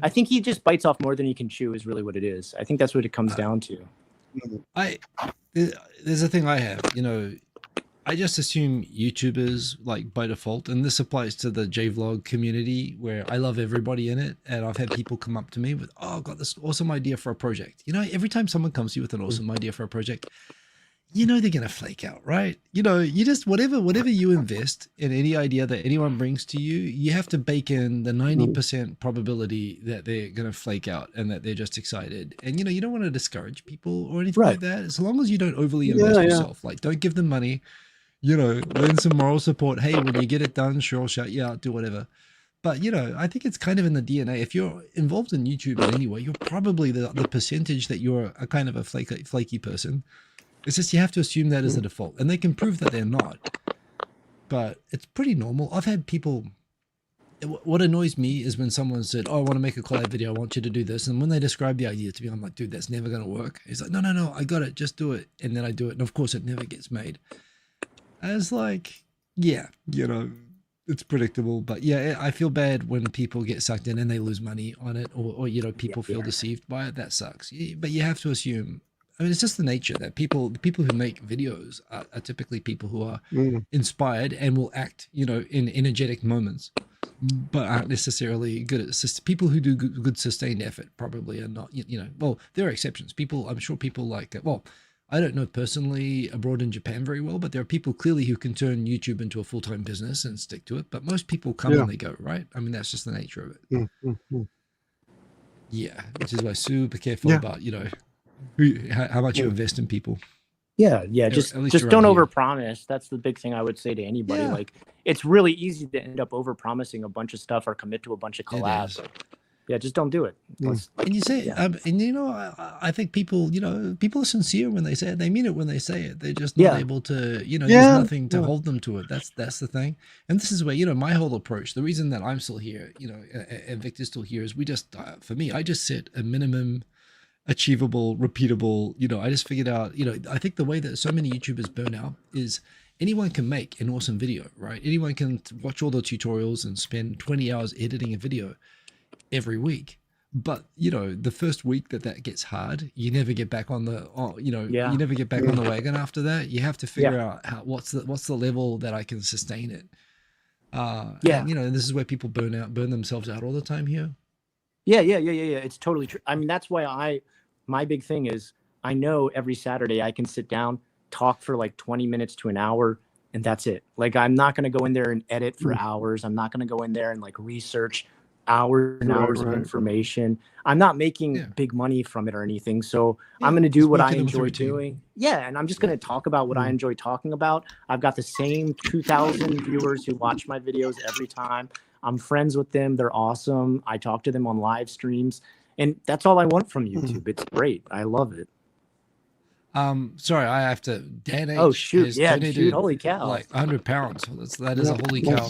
I think he just bites off more than he can chew. Is really what it is. I think that's what it comes down to. There's a thing I have. I just assume YouTubers like by default, and this applies to the JVlog community where I love everybody in it, and I've had people come up to me with, "Oh, I've got this awesome idea for a project." Every time someone comes to you with an awesome idea for a project, they're gonna flake out, right? You just whatever you invest in any idea that anyone brings to you, you have to bake in the 90% probability that they're gonna flake out and that they're just excited. And you don't want to discourage people or anything like that. As long as you don't overly invest yourself, like don't give them money. Lend some moral support. Hey, when you get it done, sure, shout you out, do whatever. But, I think it's kind of in the DNA. If you're involved in YouTube in any way, you're probably the percentage that you're a kind of a flaky person. It's just you have to assume that as a default. And they can prove that they're not. But it's pretty normal. I've had people what annoys me is when someone said, "Oh, I want to make a collab video. I want you to do this," and when they describe the idea to me, I'm like, "Dude, that's never gonna work." He's like, "No, I got it. Just do it." And then I do it, and of course, it never gets made. I was like, "Yeah, it's predictable." But yeah, I feel bad when people get sucked in and they lose money on it, or people feel deceived by it. That sucks. But you have to assume. I mean, it's just the nature that the people who make videos are typically people who are inspired and will act, in energetic moments, but aren't necessarily good at people who do good sustained effort probably are not, well, there are exceptions. I'm sure people like, well, I don't know personally abroad in Japan very well, but there are people clearly who can turn YouTube into a full-time business and stick to it. But most people come and they go, right? I mean, that's just the nature of it. Yeah, which is why super careful about, how much you invest in people. Yeah, just don't overpromise. That's the big thing I would say to anybody. Yeah. Like, it's really easy to end up overpromising a bunch of stuff or commit to a bunch of collabs. Yeah, just don't do it. And you say, I think people, people are sincere when they say it. They mean it when they say it. They're just not able to, there's nothing to hold them to it. That's the thing. And this is where, my whole approach, the reason that I'm still here, and Victor's still here is we just, for me, I just set a minimum achievable, repeatable, I just figured out, I think the way that so many YouTubers burn out is anyone can make an awesome video, right? Anyone can watch all the tutorials and spend 20 hours editing a video every week. But, the first week that gets hard, you never get back on the, you never get back on the wagon after that. You have to figure out what's the level that I can sustain it. And, this is where people burn themselves out all the time here. Yeah. It's totally true. I mean, that's why my big thing is I know every Saturday I can sit down, talk for like 20 minutes to an hour, and that's it. Like, I'm not going to go in there and edit for hours. I'm not going to go in there and like research hours and hours of information. I'm not making big money from it or anything. So I'm going to do what I enjoy doing. Yeah. And I'm just going to talk about what I enjoy talking about. I've got the same 2,000 viewers who watch my videos every time. I'm friends with them. They're awesome. I talk to them on live streams, and that's all I want from YouTube. It's great. I love it. Sorry, I have to. Dan H. Oh shoot! Yeah, donated holy cow! Like 100 pounds. That is a holy cow.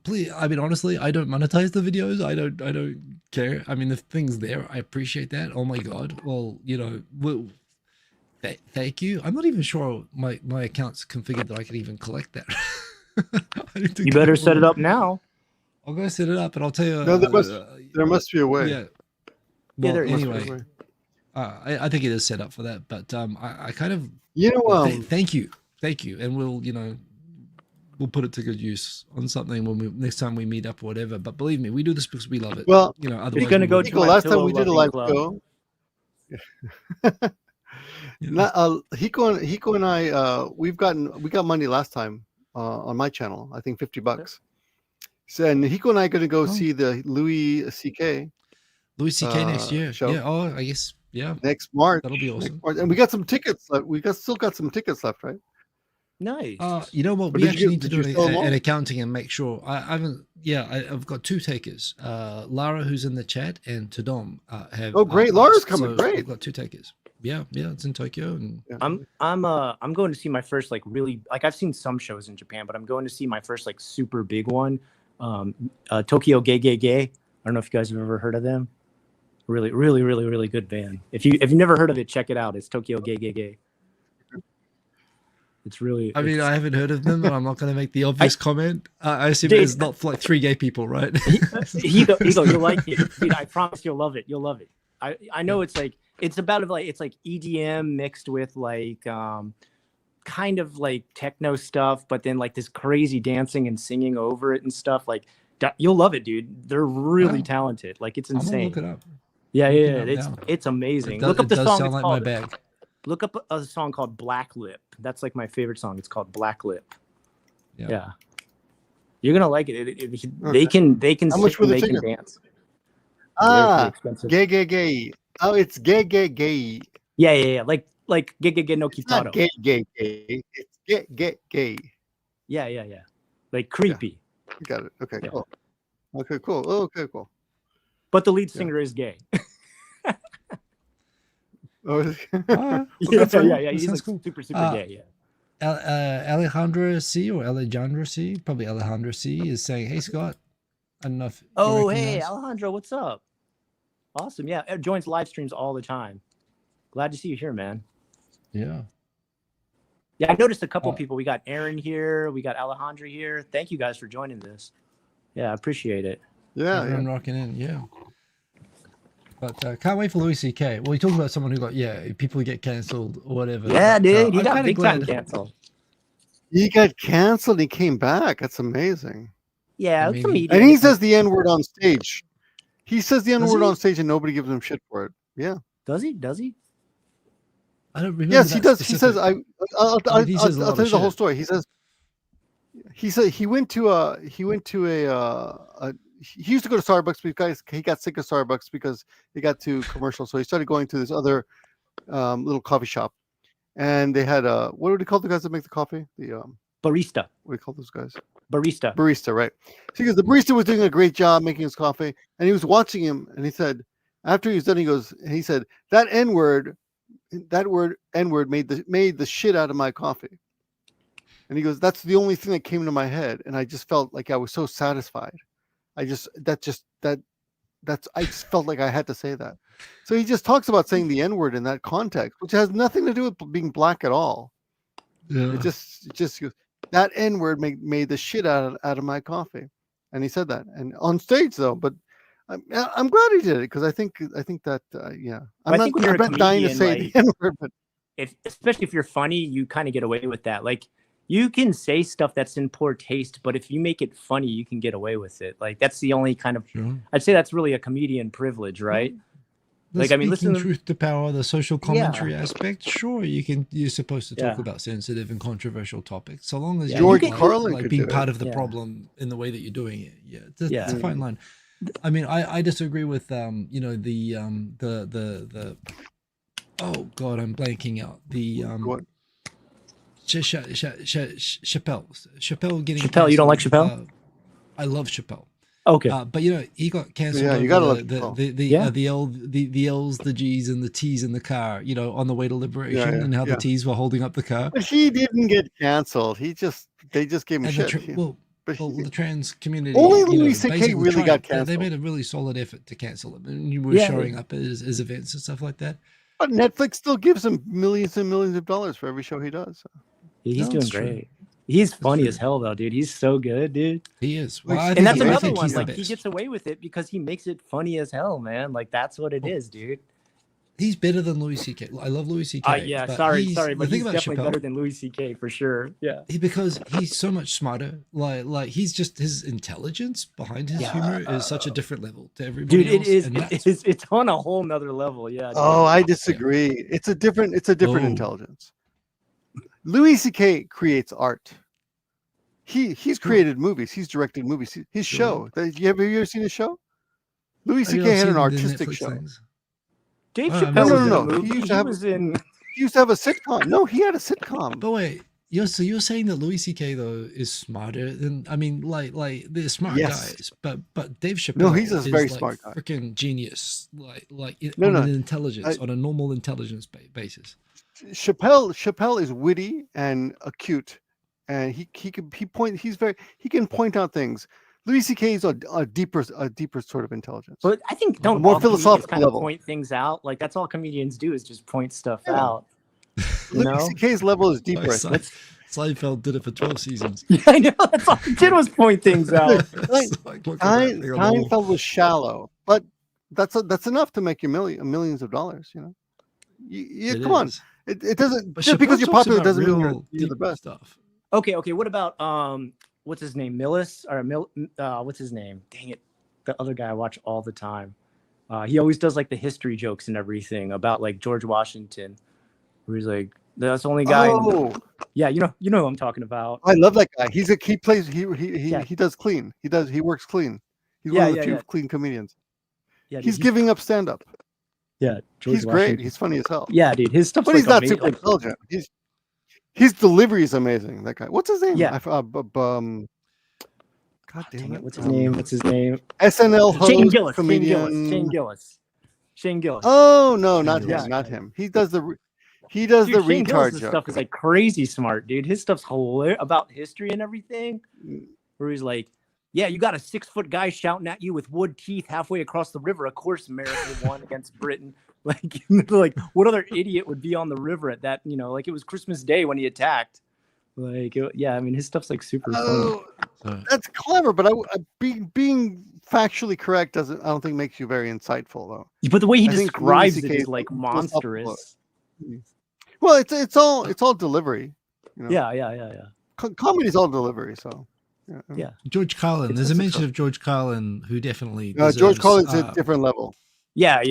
Please, I mean, honestly, I don't monetize the videos. I don't care. I mean, the thing's there. I appreciate that. Oh my god. Well, thank you. I'm not even sure my account's configured that I can even collect that. You better set it up now. I'll go set it up, and I'll tell you. No, there must be a way. Yeah. Well, there anyway, I think it is set up for that. But I kind of, thank you, and we'll put it to good use on something next time we meet up or whatever. But believe me, we do this because we love it. Well, otherwise you're gonna go to last time we did a live show. Hiko and I, we got money last time on my channel. I think $50. So, and Hiko and I are going to go see the Louis C.K. next year. Show. Yeah. Oh, I guess. Yeah. Next March. That'll be awesome. And we got some tickets. Still got some tickets left, right? Nice. You know what? We actually need to do an accounting and make sure. I haven't. Yeah, I've got two takers. Lara, who's in the chat, and Tadom have. Oh, great! Lara's coming. Great. We've got two takers. Yeah, it's in Tokyo, and I'm going to see my first I've seen some shows in Japan, but I'm going to see my first super big one. Tokyo Gay. I don't know if you guys have ever heard of them. Really, really, really, really good band. If you've never heard of it, check it out. It's Tokyo Gay. It's really. I mean, I haven't heard of them, but I'm not going to make the obvious comment. I assume there's not three gay people, right? Ego, you'll like it. Dude, I promise you'll love it. You'll love it. I know it's about it's like EDM mixed with kind of like techno stuff, but then like this crazy dancing and singing over it and stuff. Like, you'll love it, dude. They're really talented. Like, it's insane. I'm gonna look it up. Yeah. It's amazing. Look up the song. Sound like my bag. Look up a song called Black Lip. That's like my favorite song. It's called Black Lip. Yeah. You're gonna like it. They can How much were the tickets? Dance. Gay. Oh, it's gay. Yeah. Like gay no kitaro. Not gay. It's gay. Yeah. Like creepy. Yeah. Got it. Okay, cool. Okay, cool. Okay, cool. But the lead singer is gay. Yeah. He's like super gay. Alejandra C. Probably Alejandra C. is saying, "Hey Scott, I don't know if you Oh, hey, recognize. Alejandro, what's up? Awesome. Yeah, joins live streams all the time. Glad to see you here, man. Yeah. Yeah, I noticed a couple people. We got Aaron here. We got Alejandro here. Thank you guys for joining this. Yeah, I appreciate it. Yeah, Everyone rocking in. Yeah. But can't wait for Louis C.K. Well, you talking about someone who got people who get cancelled or whatever. Yeah, but, dude, he I'm got kinda big time glad- canceled. He got canceled. He came back. That's amazing. Yeah, I mean, comedian. And he says the N word on stage. He says the N word he? on stage, and nobody gives him shit for it. Yeah. Does he? Does he? I don't remember. Yes, he that does. He says, specific- I'll he says a lot tell of you the whole shit. story. He said he went to a he used to go to Starbucks because he got sick of Starbucks because it got too commercial. So he started going to this other little coffee shop, and they had what do they call the guys that make the coffee? The Barista. what do you call those guys? Barista. Barista, right? Because the barista was doing a great job making his coffee, and he was watching him, and he said, after he was done, he said that N word made the shit out of my coffee. And he goes, that's the only thing that came to my head, and I just felt like I was so satisfied. I just felt like I had to say that. So he just talks about saying the N word in that context, which has nothing to do with being black at all. Yeah. It just goes, that N word made the shit out of my coffee, and he said that, and on stage though. But I'm glad he did it because I think that yeah, I'm I think when you're a not dying to comedian, say the N word, but especially if you're funny, you kind of get away with that. Like, you can say stuff that's in poor taste, but if you make it funny, you can get away with it. Like, that's the only kind of, Sure. I'd say that's really a comedian privilege, right? Like, I mean, listen to truth to power, the social commentary aspect. Sure, you're supposed to talk Yeah. about sensitive and controversial topics, so long as Yeah, you're George like, Carlin like could being do part it. of the Yeah. problem in the way that you're doing it. Yeah, it's Yeah. a fine line. I mean, I disagree with the oh god, I'm blanking out the What? Chappelle getting Chappelle, you don't like canceled. Chappelle? I love Chappelle. Okay. But he got cancelled Yeah, you over gotta love the Chappelle. the L's, the G's, and the T's in the car. On the way to Liberation, yeah, and how yeah. the T's were holding up the car. But he didn't get canceled. They just gave him And shit. the trans community. Only Louis C.K. basically really got They canceled. made a really solid effort to cancel him, and you were Yeah, showing up as events and stuff like that. But Netflix still gives him millions and millions of dollars for every show he does. Yeah, he's No, doing it's true. great. He's funny true. as hell, though, dude. He's so good, dude. He is. Like, Well, I and think And that's I another think one. he's the Like, he best. gets away with it because he makes it funny as hell, man. Like, that's what it is, dude. He's better than Louis C.K. I love Louis C.K. Yeah, but sorry, the but thing he's about definitely Chappelle, better than Louis C.K. for sure. Yeah. because he's so much smarter. Like he's just, his intelligence behind his humor is such a different level to everybody Dude, else. it and is. It's on a whole nother level. Yeah. Dude. Oh, I disagree. It's a different Oh. intelligence. Louis C.K. creates art. He's created movies. He's directed movies. His show. Have you ever seen his show? Louis Have you C.K. ever had an seen the artistic Netflix show. things? Dave Oh, Chappelle no, was in no, a no. movie. He used He to have- was in. He used to have a sitcom. No, he had a sitcom. But wait, you're saying that Louis C.K. though is smarter than, I mean, like they're smart Yes. guys, but Dave Chappelle, No, he's a is very like smart guy. freaking genius, No, on no. an intelligence, on a normal intelligence basis. Chappelle is witty and acute, and he can point out things. Louis C.K. is a deeper sort of intelligence. But I think A don't more all comedians philosophical kind of level. point things out. Like, that's all comedians do is just point stuff Yeah. out. You Louis know? C.K.'s level is deeper. Like, Seinfeld did it for 12 seasons. Yeah, I know. That's all he did was point things out. It's like, look at that thing on the wall. Seinfeld was shallow, but that's enough to make you millions of dollars. It Come on. is. It doesn't But just because Chappelle you're talks popular about doesn't mean real you're the deep best. stuff. Okay. What about what's his name? Millis or what's his name? Dang it, the other guy I watch all the time. He always does like the history jokes and everything about like George Washington, where he's like, that's the only guy. Oh, Yeah, you know who I'm talking about. I love that guy. He Yeah. does clean. He works clean. He's Yeah, one of the yeah, few yeah. clean comedians. Yeah, dude, He's giving up stand up. Yeah, George He's Washington. great. He's funny as hell. Yeah, dude, his stuff's But like he's not amazing. super intelligent. His delivery is amazing. That guy. What's his name? Yeah. God damn Dang it. it, what's his name? What's his name? SNL host, Shane Gillis. comedian. Shane Gillis. Oh no, not Shane him. Gillis. Not him. He does the Dude, Shane retard Gillis' joke. stuff is like crazy smart, dude. His stuff's hilarious about history and everything. Where he's like, Yeah, you got a 6-foot guy shouting at you with wood teeth halfway across the river. Of course, America won against Britain. Like, like what other idiot would be on the river at that? Like it was Christmas Day when he attacked. Like, yeah, I mean, his stuff's like super funny. That's clever, but being factually correct I don't think makes you very insightful though. But the way he describes it is like monstrous. Well, it's all delivery. Yeah. Comedy is all delivery, so. Yeah. George Carlin. There's a mention of George Carlin who definitely deserves, George Carlin's at a different level. Yeah.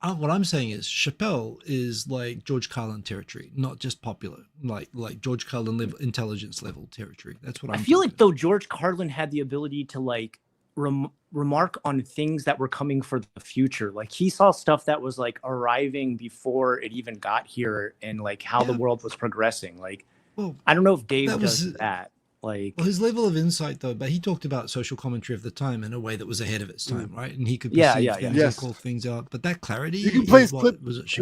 What I'm saying is Chappelle is like George Carlin territory, not just popular, like George Carlin level, intelligence level territory. That's what I feel like though George Carlin had the ability to like remark on things that were coming for the future. Like he saw stuff that was like arriving before it even got here, and like how the world was progressing. Like, well, I don't know if Dave does that. Like, well, his level of insight though, but he talked about social commentary of the time in a way that was ahead of its time, right? And he could perceive things and call things out. But that clarity, you can play his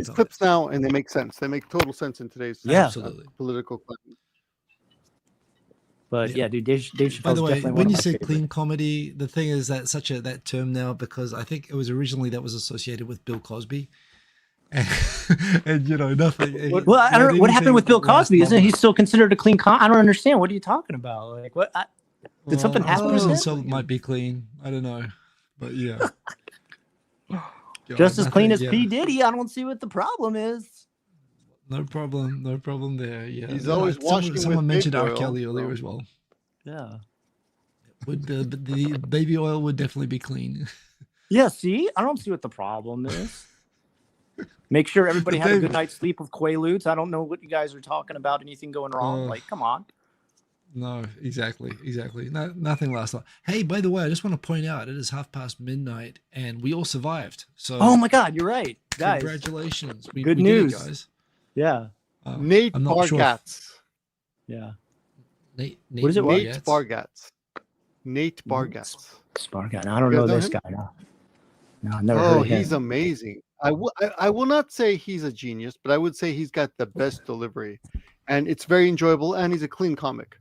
clips now, and they make sense. They make total sense in today's absolutely political climate. But dude, Dave Chappelle's by the way, when you say favorite. Clean comedy, the thing is that that term now, because I think it was originally that was associated with Bill Cosby. And nothing. Well, I don't know what happened with Bill Cosby. Isn't he still considered a clean I don't understand. What are you talking about? Like, what? Did something happen? Prison cell might be clean. I don't know, but yeah, just as clean as P. Diddy. I don't see what the problem is. No problem there. Yeah, he's always washing. Someone mentioned R. Kelly earlier as well. Yeah, the baby oil would definitely be clean. Yeah, see, I don't see what the problem is. Make sure everybody had a good night's sleep with Quaaludes. I don't know what you guys are talking about. Anything going wrong? Like, come on. No, exactly. No, nothing last night. Hey, by the way, I just want to point out it is midnight, and we all survived. So, oh my God, you're right, guys! Congratulations. Good news, did it, guys. Yeah. Nate Bargatz. Yeah. Nate. What is it? Nate Bargatz. Nate Bargatz. Spargat. I don't know this guy. No, I've never heard of him. He's amazing. I will not say he's a genius, but I would say he's got the best delivery, and it's very enjoyable. And he's a clean comic.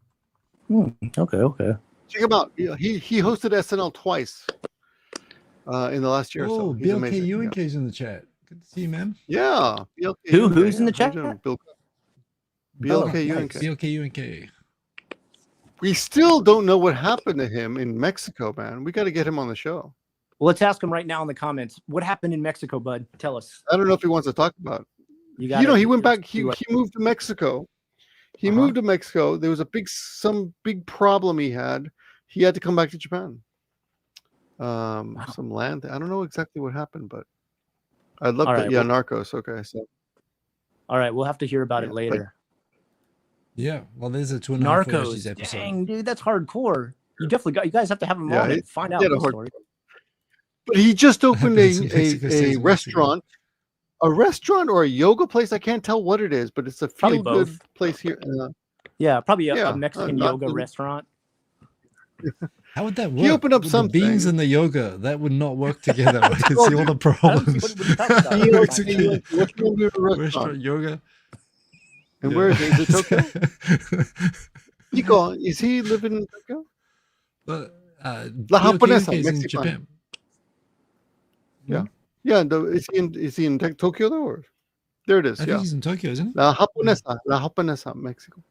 Okay. Check him out. He hosted SNL twice in the last year or so. Oh, BLK UNK's in the chat. Good to see you, man. Yeah. Who's in the chat? BLK UNK. BLK UNK. We still don't know what happened to him in Mexico, man. We got to get him on the show. Well, let's ask him right now in the comments. What happened in Mexico, bud? Tell us. I don't know if he wants to talk about it. He went back. He moved to Mexico. He moved to Mexico. There was some big problem he had. He had to come back to Japan. Some land. I don't know exactly what happened, but I'd love to. Yeah, Narcos. Okay, so. All right, we'll have to hear about it later. Yeah, well, there's a 2.5 Narcos episode. Dang, dude, that's hardcore. You guys have to have him on and find out the story. But he just opened a restaurant. A restaurant or a yoga place? I can't tell what it is, but it's a feel-good place here. Probably a Mexican yoga restaurant. How would that work? He opened up some beans and the yoga. That would not work together. I can see all the problems. Restaurant yoga. And where is it? Is it Tokyo? Nico, is he living in Tokyo? La Japonesa, in Japan. Yeah. Yeah, is he in Tokyo though? Or? There it is. I think he's in Tokyo, isn't he? La Japonesa, Mexico.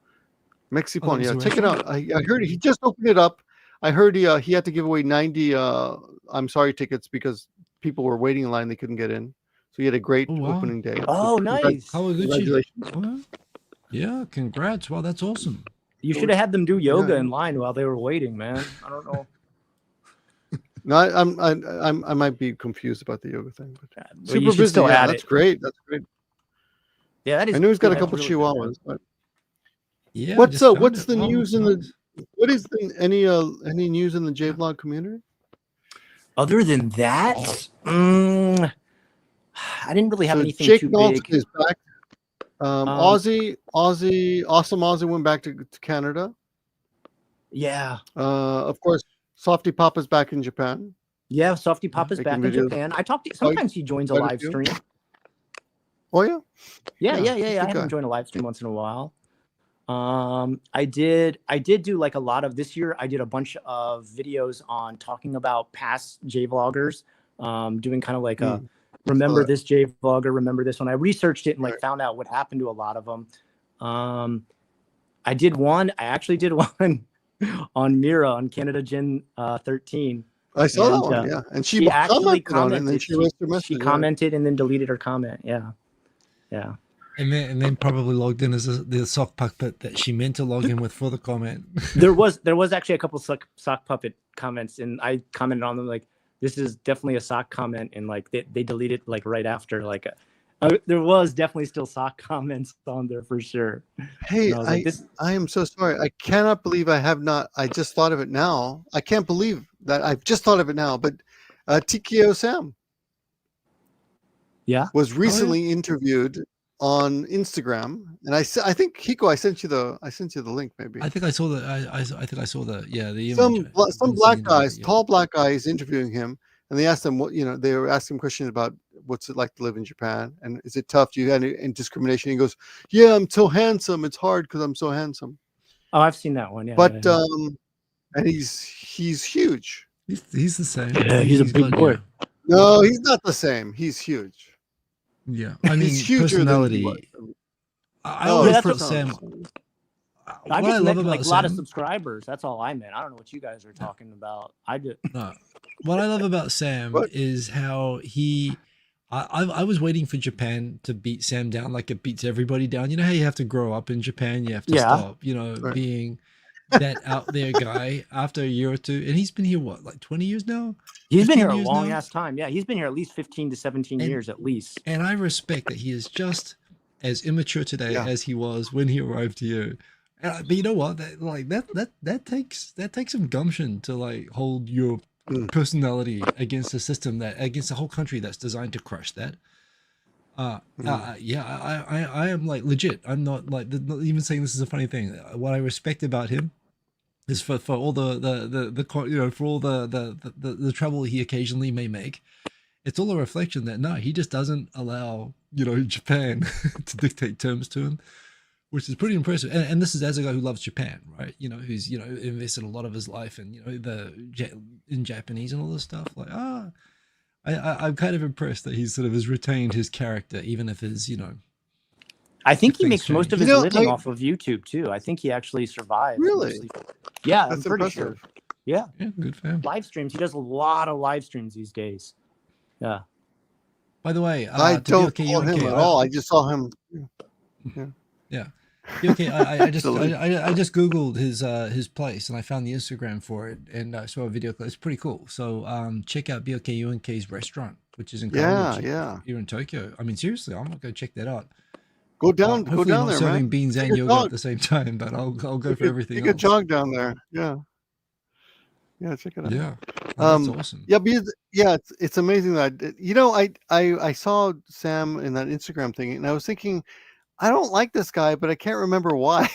Mexico, yeah. Check it out. I heard he just opened it up. I heard he had to give away 90 I'm sorry tickets because people were waiting in line. They couldn't get in. So he had a great opening day. Oh, nice. Congratulations. Yeah, congrats. Wow, that's awesome. You should have had them do yoga in line while they were waiting, man. I don't know. No, I might be confused about the yoga thing, but super busy. Yeah, that's great. That's great. Yeah, that is. I know he's got a couple chihuahuas, but yeah. What's the news in the? What is any news in the J-Vlog community? Other than that, I didn't really have anything Jake too Nolson big. is back. Awesome Aussie went back to Canada. Yeah. Of course. Softy Papa's back in Japan. Yeah, Softy Papa's back in Japan. I talked to sometimes he joins a live stream. Oh yeah? Yeah. I have him join a live stream once in a while. I did do like a lot of this year. I did a bunch of videos on talking about past J vloggers, doing kind of like a remember this J vlogger, remember this one. I researched it and like found out what happened to a lot of them. I actually did one on Mira on Canada Gen 13. I saw that one, yeah. And she actually commented on it, and then she erased her message. She commented and then deleted her comment. Yeah. Yeah. And then probably logged in as the sock puppet that she meant to log in with for the comment. there was actually a couple sock puppet comments, and I commented on them like, this is definitely a sock comment, and like they deleted like right after. Like there was definitely still sock comments on there for sure. Hey, I am so sorry. I cannot believe I have not. I just thought of it now. I can't believe that I've just thought of it now. But TKO Sam, was recently interviewed on Instagram, and I think Hiko, I sent you the link. Maybe I think I saw that. I think I saw the image. Some black guys, tall black guys, interviewing him, and they asked him what they were asking questions about what's it like to live in Japan, and is it tough? Do you have any discrimination? He goes, "Yeah, I'm so handsome. It's hard because I'm so handsome." Oh, I've seen that one. Yeah, but and he's huge. He's the same. Yeah, he's a big boy. No, he's not the same. He's huge. Yeah, I mean, he's huger personality. than I always put Sam. I just meant like a lot of subscribers. That's all I meant. I don't know what you guys are talking about. I did. No, what I love about Sam is how he. I was waiting for Japan to beat Sam down like it beats everybody down. You know how you have to grow up in Japan. You have to stop. Being that out there guy after a year or two, and he's been here what, like 20 years now. He's been here a long ass time. Yeah, he's been here at least 15 to 17 years at least. And I respect that he is just as immature today as he was when he arrived here. But you know what? That takes some gumption to like hold your personality against a system against a whole country that's designed to crush that. I am like legit. I'm not like not even saying this is a funny thing. What I respect about him is for all for all the trouble he occasionally may make. It's all a reflection that he just doesn't allow Japan to dictate terms to him, which is pretty impressive. And this is as a guy who loves Japan, right? Who's invested a lot of his life in in Japanese and all this stuff. Like I'm kind of impressed that he sort of has retained his character, even if his I think he makes most of his living off of YouTube too. I think he actually survived. Really? Yeah, that's I'm pretty impressive. sure. Yeah, good for him. Live streams. He does a lot of live streams these days. Yeah. By the way, I don't follow him at all. I just saw him. Yeah. Okay, I just googled his place and I found the Instagram for it and I saw a video clip. It's pretty cool. So check out BOKUNK's restaurant, which is in Kawaguchi here in Tokyo. I mean, seriously, I'm gonna go check that out. Go down I'm there, serving man. beans and yoga at the same time, but I'll go for everything. You could jog down there. Yeah, check it out. Yeah, that's awesome. Yeah, it's amazing that I saw Sam in that Instagram thing, and I was thinking, I don't like this guy, but I can't remember why.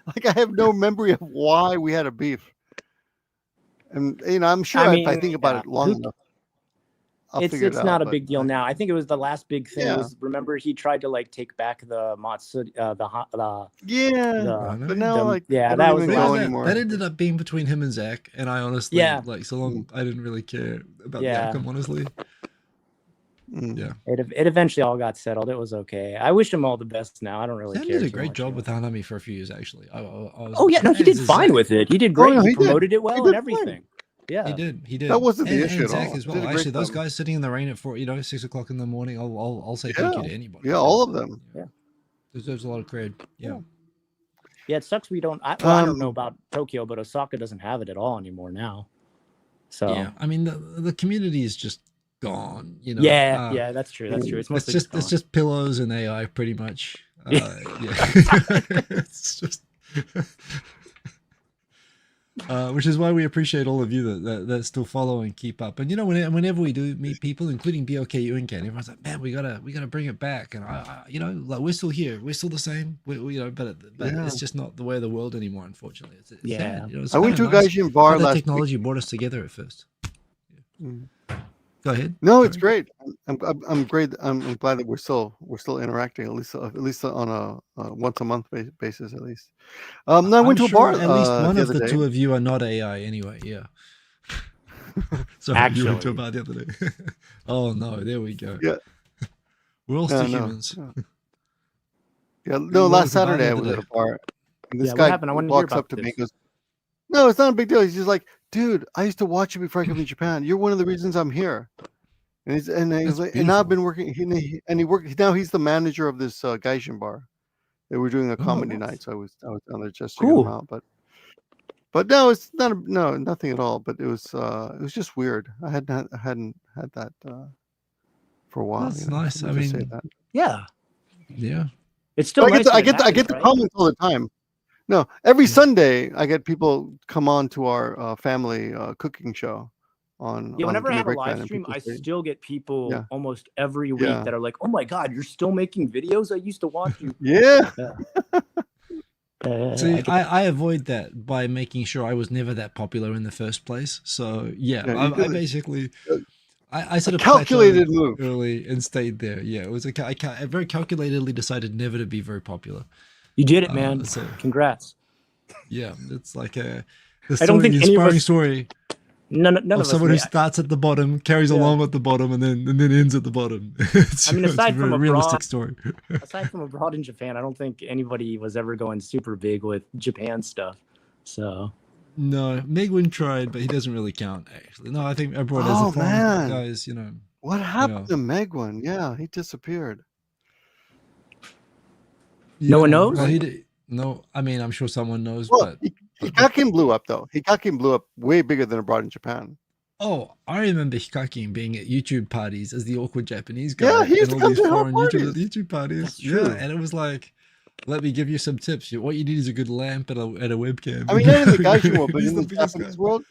Like I have no memory of why we had a beef, and I'm sure if I think about it long enough. It's not a big deal now. I think it was the last big thing. Was remember he tried to like take back the Matsu but now that was that ended up being between him and Zach, and I honestly I didn't really care about the outcome, honestly. Yeah, it eventually all got settled. It was okay. I wish him all the best now. I don't really care. Sam did a great job with Hanami for a few years, actually. He did fine with it. He did great. He promoted it well and everything. Yeah, he did. That wasn't the issue and at all. Zach as well. Actually, those guys sitting in the rain at 6 o'clock in the morning, I'll say thank you to anybody. Yeah, all of them. Yeah, deserves a lot of credit. Yeah. Yeah, it sucks we don't. I don't know about Tokyo, but Osaka doesn't have it at all anymore now. So yeah, I mean the community is just gone. Yeah, that's true. That's true. It's just pillows and AI, pretty much. It's just. Which is why we appreciate all of you that still follow and keep up. And whenever we do meet people, including BOKUNK, everyone's like, man, we gotta bring it back. And like we're still here, we're still the same. But it's just not the way of the world anymore, unfortunately. It's sad. I went to a Gaijin bar last technology brought us together at first. Go ahead. No, it's Sorry. great. I'm great. I'm glad that we're still interacting at least on a once a month basis at least. No, I I'm went to a sure bar at least one the of other the day. two of you are not AI anyway. Yeah. Sorry, you went to a Actually. bar the other day. Oh no, there we go. Yeah. We're all No, still no. humans. No. Yeah. What No, last was the bar the Saturday I other was at day? a bar, and this Yeah, what guy happened? I want to hear walks about up to me and this. goes, "No, it's not a big deal." He's just like, "Dude, I used to watch you before I came to Japan. You're one of the reasons I'm here." And he's That's like, and now I've beautiful. been working. He worked. Now he's the manager of this Gaijin bar. They were doing a Oh, comedy nice. night, so I was down there just checking them Cool. out. But no, it's not no nothing at all. But it was just weird. I hadn't had that for a while. That's You know, nice. let I me just say mean, that. Yeah. yeah. It's still But nice when it I matters, get the right? comments all the time. No, every Yeah. Sunday I get people come on to our family cooking show on Yeah, whenever Give I Me a have a Break live Band, and stream, people I say, still get people yeah, almost every week yeah, that are like, "Oh my God, you're still making videos? I used to watch you." yeah. See, I get that. I avoid that by making sure I was never that popular in the first place. So yeah, Yeah, you I did basically I a sort of calculated plateaued move. early and stayed there. Yeah, it was I very calculatedly decided never to be very popular. You did it, man. So Congrats. yeah, it's like the I don't think any of inspiring us, story none of of us someone who may. starts at the bottom, carries Yeah. along at the bottom, and then ends at the bottom. It's, I mean, it's a aside from very realistic abroad, story. in Japan, I don't think anybody was ever going super big with Japan stuff. So No, Megwin tried, but he doesn't really count actually. No, I think abroad as Oh long as man, guys, what you happened know, to Megwin? Yeah, he disappeared. no one yeah. knows. Well, no. I mean, I'm sure someone knows, Well, but Hikakin blew up though. Hikakin blew up way bigger than abroad in Japan. oh, I remember Hikakin being at YouTube parties as the awkward Japanese Yeah, guy he used in to all come these to our foreign parties. YouTube parties. That's Yeah, true. and it was like, let me give you some tips. What you need is a good lamp and a webcam. I mean, not in the Gaijin world, but He's in the the biggest guy. Japanese world,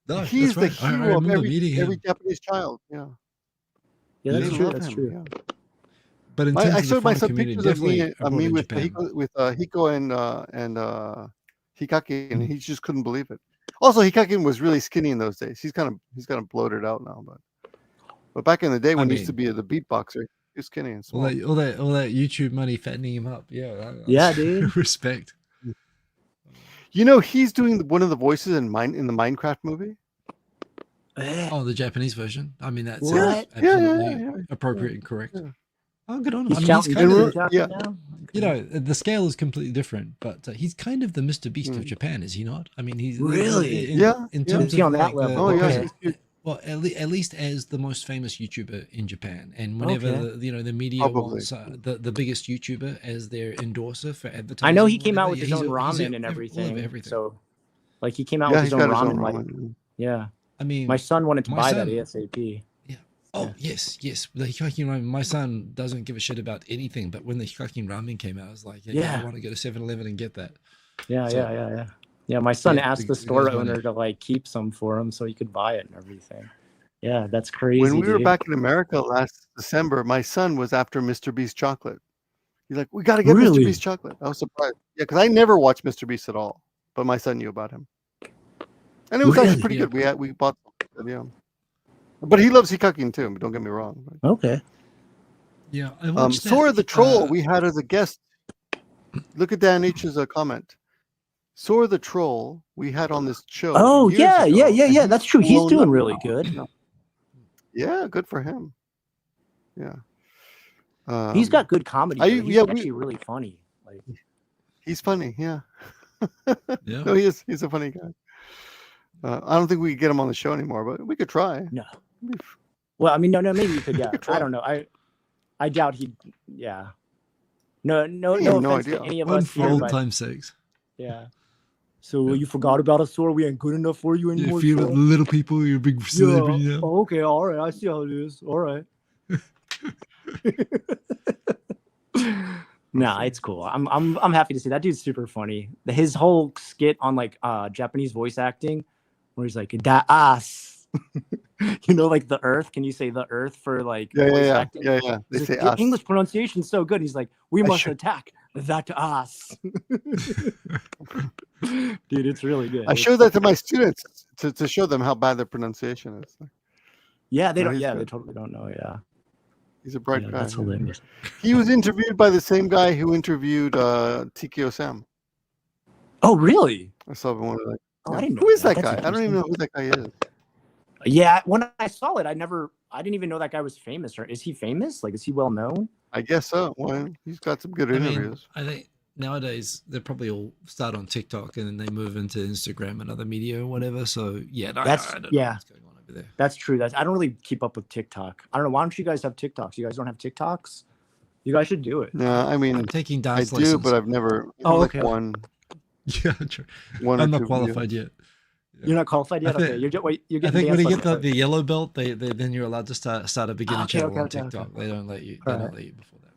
No, he's that's the right. I hero of remember meeting every him. Japanese child. Yeah, Yeah, Yeah. that's they true. love That's him. true. Yeah. But in terms I of the showed my foreign son community, pictures of definitely me abroad in with Japan. Hiko and Hikaki, and he just couldn't believe it. Also, Hikakin was really skinny in those days. He's kind of bloated out now, but back in the day I when he used to mean, be the beatboxer, he was skinny and all small. that YouTube money fattening him up. Yeah, Yeah, dude. respect. You know, he's doing one of the voices in the Minecraft movie. Oh, the Japanese version. I mean, that What? sounds Yeah, absolutely appropriate and correct. yeah. Oh, good on him. He's I mean, he's counting. kind of, Yeah. Now? you know, the scale is completely different, but he's kind of the Mr. Beast of Mm. Japan, is he not? I mean, he's Really? in terms Is he of on that like level? Oh the yeah, Okay. presence. he's Well, at least as the most famous YouTuber in Japan, and whenever Okay. the media probably. wants the biggest YouTuber as their endorser for advertising, I know he or came out whatever, with yeah, his own he's ramen and all over everything. everything. So, like, he came out Yeah, with he's his own got his own ramen. Like, ramen. yeah. I mean, My son wanted to my buy that son- ASAP. Yeah. Oh yes. The Hikakin ramen. My son doesn't give a shit about anything, but when the Hikakin ramen came out, I was like, yeah, I want to go to 7-Eleven and get that. Yeah, So, yeah. Yeah, my son yeah, asked the the store guy's money. owner to like keep some for him so he could buy it and everything. Yeah, that's crazy. When we were dude. back in America last December, my son was after Mr. Beast chocolate. He's like, "We got to get Really? Mr. Beast chocolate." I was surprised. Yeah, because I never watched Mr. Beast at all, but my son knew about him, and it was Really? actually pretty Yeah. good. We bought, yeah. But he loves Hikakin too. Don't get me wrong. Okay. Yeah, I watched Sora that, the Troll we had as a guest. Look at Dan H's comment. Sora the Troll we had on this show. Oh years yeah, ago, and he's that's true. He's blown doing up really now. good. Yeah, good for him. Yeah. He's got good comedy. He's actually really funny. Like, he's funny. Yeah. Yeah. No, he is. He's a funny guy. I don't think we could get him on the show anymore, but we could try. no. Well, I mean, no, maybe you could. Yeah, try. I don't know. I doubt he'd. Yeah. No He had no offense idea. to any of One us for here, old but time's sakes. yeah. So you forgot about us, Sora? We ain't good enough for you Yeah, anymore. if you're the Sora? little people, you're a big celebrity now. Oh, okay, all right. I see how it is. All right. Nah, it's cool. I'm happy to see that dude's super funny. His whole skit on like Japanese voice acting, where he's like da ass, you know, like the earth. Can you say the earth for like voice acting? Yeah. They He's say like, your us. English pronunciation's so good. He's like, we I must should- attack that ass. Dude, it's really good. I show that to my students to show them how bad their pronunciation is. Yeah, they No, don't. he's Yeah, they good. totally don't know. Yeah, He's a bright yeah, guy. that's hilarious. He was interviewed by the same guy who interviewed TKO Sam. Oh, really? I saw one of like, Oh, I didn't know who is that. that That's guy? I don't even interesting. know who that guy is. Yeah, when I saw it, I didn't even know that guy was famous. Or is he famous? Like, is he well known? I guess so. Well, he's got some good interviews. I think nowadays they probably all start on TikTok and then they move into Instagram and other media or whatever. So yeah, I don't know what's going on over there. That's true. I don't really keep up with TikTok. I don't know. Why don't you guys have TikToks? You guys don't have TikToks? You guys should do it. No, I mean, I'm taking I dance do, lessons. but I've never. Oh, okay. okay. One. Yeah, true. One I'm or not two qualified videos. yet. Yeah. You're not qualified yet. Okay, you're getting. I think when you get lessons. the yellow belt, then you're allowed to start a beginner channel on TikTok. Okay. They don't let you. They don't let you before that.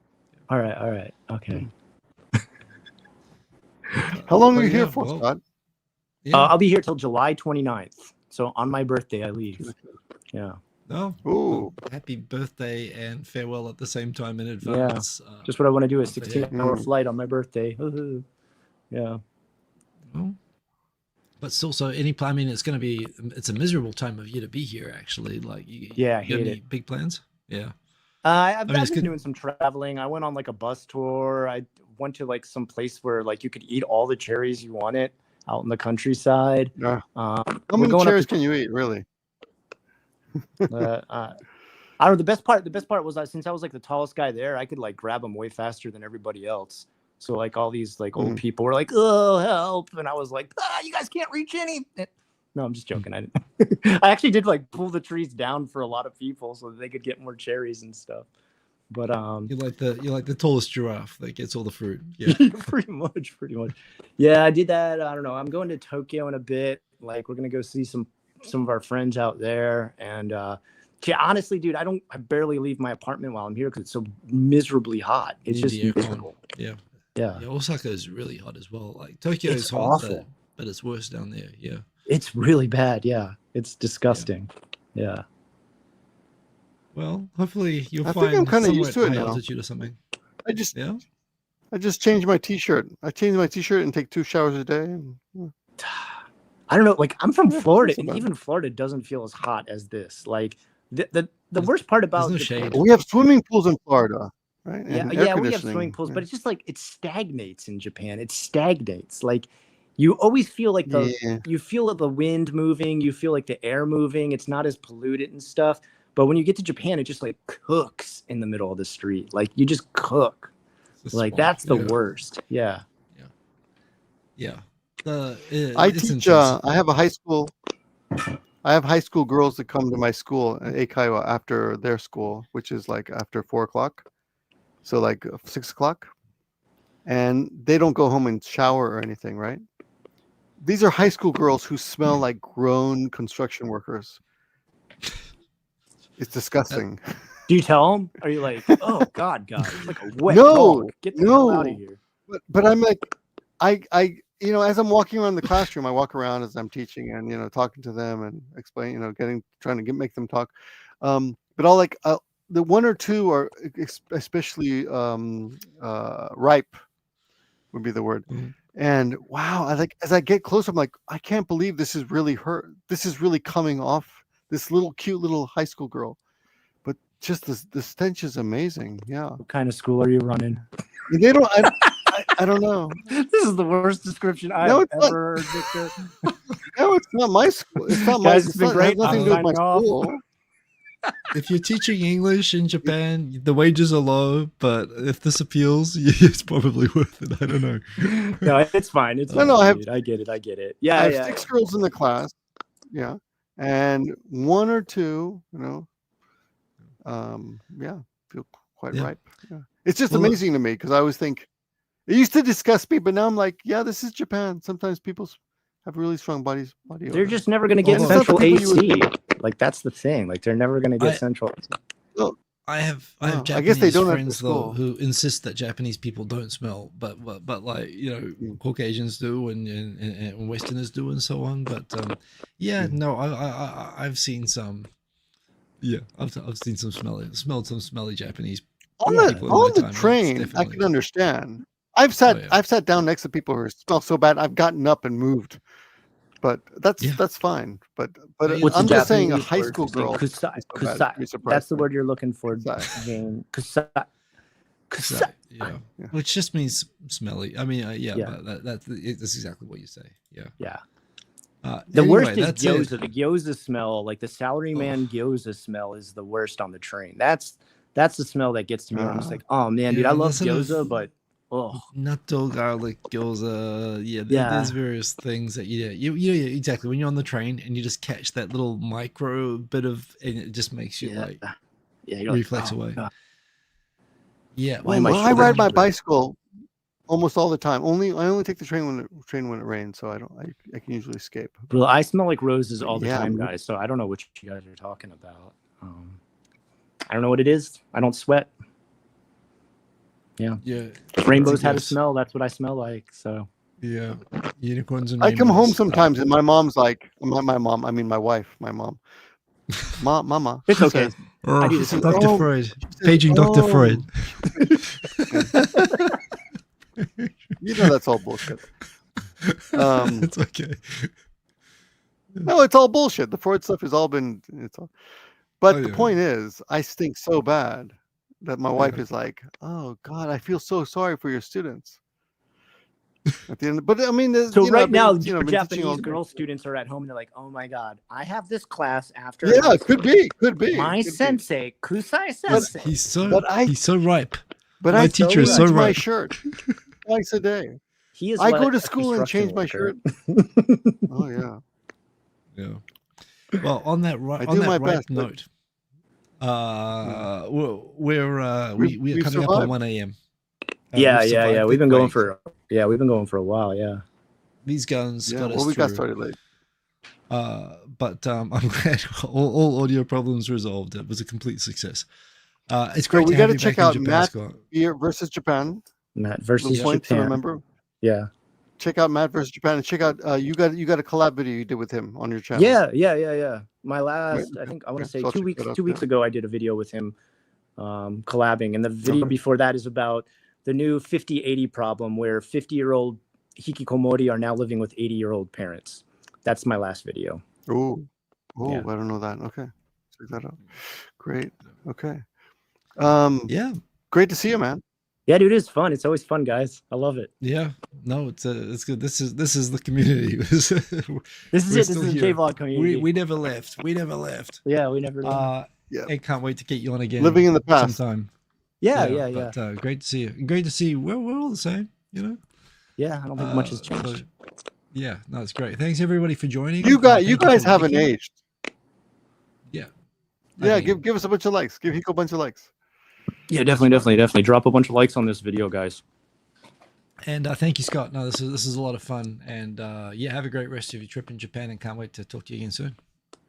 Yeah. All right. Okay. How long are you here for, Scott? Yeah. I'll be here till July 29th. So on my birthday, I leave. Yeah. Oh, well, happy birthday and farewell at the same time in advance. Yeah. Just what I want to do is 16-hour flight on my birthday. Yeah. Well, but still, so any plan? I mean, it's a miserable time of year to be here. Actually, like, you have any big plans? Yeah. I've been doing some traveling. I went on like a bus tour. I went to like some place where like you could eat all the cherries you wanted out in the countryside. Yeah. How many cherries can you eat, really? I don't know. The best part was that since I was like the tallest guy there, I could like grab them way faster than everybody else. So like all these like old people were like, "Oh, help!" And I was like, "You guys can't reach any." No, I'm just joking. I didn't. I actually did like pull the trees down for a lot of people so that they could get more cherries and stuff. But you're like the tallest giraffe that gets all the fruit. Yeah, pretty much. Yeah, I did that. I don't know. I'm going to Tokyo in a bit. Like we're gonna go see some of our friends out there. And honestly, dude, I barely leave my apartment while I'm here because it's so miserably hot. It's just miserable. Yeah. Osaka is really hot as well. Like Tokyo is hot, awful. But it's worse down there. Yeah. It's really bad. Yeah. It's disgusting. Yeah. Well, hopefully you'll find. I think I'm kind of used to it now. Altitude or something. I just changed my t-shirt. I changed my t-shirt and take 2 showers a day. I don't know. Like I'm from Florida, and even Florida doesn't feel as hot as this. Like the worst part about no shade. We have swimming pools in Florida, right? And we have swimming pools, but it's just like it stagnates in Japan. It stagnates. Like you always feel like you feel the wind moving, you feel like the air moving. It's not as polluted and stuff. But when you get to Japan, it just like cooks in the middle of the street. Like you just cook. Like that's the worst. Yeah. I teach. I have high school girls that come to my school at Eikaiwa after their school, which is like after 4:00, so like 6:00, and they don't go home and shower or anything, right? These are high school girls who smell like grown construction workers. It's disgusting. Do you tell them? Are you like, oh God, guys, it's like a wet dog. Get the hell out of here. But I'm like, I as I'm walking around the classroom, I walk around as I'm teaching and talking to them and explain, trying to make them talk. But I'll like the 1 or 2 are especially ripe, would be the word. Mm-hmm. And wow, as I get closer, I'm like, I can't believe this is really her. This is really coming off this cute little high school girl. But just the stench is amazing. Yeah. What kind of school are you running? They don't. I don't know. This is the worst description I've ever heard, Victor. No, it's not my school. It's not my. It's been great. It has nothing to do with my school. If you're teaching English in Japan, the wages are low, but if this appeals, it's probably worth it. I don't know. No, it's fine. It's fine. I get it. Yeah, I have 6 girls in the class. Yeah, and 1 or 2, feel quite ripe. Yeah, it's just amazing to me because I always think it used to disgust me, but now I'm like, yeah, this is Japan. Sometimes people have really strong body. They're just never going to get central AC. Like that's the thing. Like they're never going to get central. Well, I have Japanese I guess they don't friends though who insist that Japanese people don't smell, but like Caucasians do and Westerners do and so on. But I've seen some. Yeah, I've seen smelled some smelly Japanese. On the train, I can understand. I've sat down next to people who smell so bad. I've gotten up and moved But that's Yeah. fine. But Yeah, What's I'm the just saying a Japanese high word school for being girl. kusai? is so bad, Kusai. you're surprised That's the by word you're looking for, Kusai. Jane. Kusai. So, Kusai. yeah. Yeah. Which just means smelly. I mean, yeah, Yeah. but that's exactly what you say. Yeah. Yeah. The Anyway, worst is that's gyoza. it. The gyoza smell, like the salaryman gyoza smell, is the worst on the train. That's the smell that gets to me. Where I'm just like, oh man, dude, Yeah, I love the sort of gyoza, but oh natto garlic gyoza. Yeah, Yeah. there's various things that yeah, exactly. When you're on the train and you just catch that little micro bit of, and it just makes you like you're reflex like, oh, away. God. Yeah. Why am I Well, I short ride my handed? bicycle almost all the time. I only take the train when it rains, so I can usually escape. Well, I smell like roses But all the yeah, time, guys. So I don't know what you guys are talking about. I don't know what it is. I don't sweat. Yeah. Yeah. Rainbows had a gift. smell. That's what I smell like. So Yeah. Unicorns and I come home rainbows. sometimes and my mom's like, my mom, I mean my wife, my mom, mama. it's she okay. says, I do she this. says, Dr. "Oh," Freud. she says, Paging Dr. "Oh." Freud. You know that's all bullshit. It's okay. No, it's all bullshit. The Freud stuff has all been. But Oh, the yeah. point is, I stink so bad that my wife Yeah. is like, "Oh God, I feel so sorry for your students." At the end, but I mean, So you know, right I've been, now, you know, your I've been teaching Japanese all girl students are at home and they're like, "Oh my God, I have this class after." Yeah, high could school. be. My could be. sensei, Kusai But- sensei. He's so ripe. But My I teacher is so change my ripe. shirt twice a day. He is. I go like to a school and construction change my worker. shirt. Oh yeah. Yeah. Well, on that I do my ripe best, but- note, we are We've coming up on survived. 1 a.m. Yeah. We've survived We've the been going break. for a while. Yeah. These guns Yeah, got us well, we through. got started late. But I'm glad all audio problems resolved. It was a complete success. It's So great we to got have to you check back in out Japan, Matt Scott. versus Japan. Matt The versus points to Japan. remember. Yeah. Check out Matt versus Japan and check out you got a collab video you did with him on your channel. Yeah. My last, I think I want to say So I'll 2 check weeks. that out 2 weeks too. ago, I did a video with him, collabing, and the video before that is about the new 50-80 problem, where 50-year-old hikikomori are now living with 80-year-old parents. That's my last video. Oh, Yeah. I don't know that. Okay, check that out. Great. Okay. Yeah. Great to see you, man. Yeah, dude, it's fun. It's always fun, guys. I love it. Yeah. No, it's good. This is the community. This is We're it. This still is the here. J-Vlog community. We never left. Yeah, we never left. Yeah. I can't wait to get you on again. Living in the past. sometime. Yeah. But great to see you. Great to see you. We're all the same, you know. Yeah, I don't think much has changed. So, yeah, no, it's great. Thanks everybody for joining. You Thank guys for haven't liking. aged. Yeah. Yeah, I mean, give us a bunch of likes. Give Hiko a bunch of likes. Yeah, definitely. Drop a bunch of likes on this video, guys. And thank you, Scott. No, this is a lot of fun. And yeah, have a great rest of your trip in Japan, and can't wait to talk to you again soon.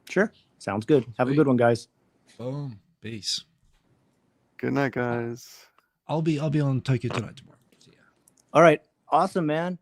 Sure. Sounds good. Have a good one, guys. Boom. Peace. Good night, guys. I'll be on Tokyo tonight tomorrow. See ya. All right. Awesome, man.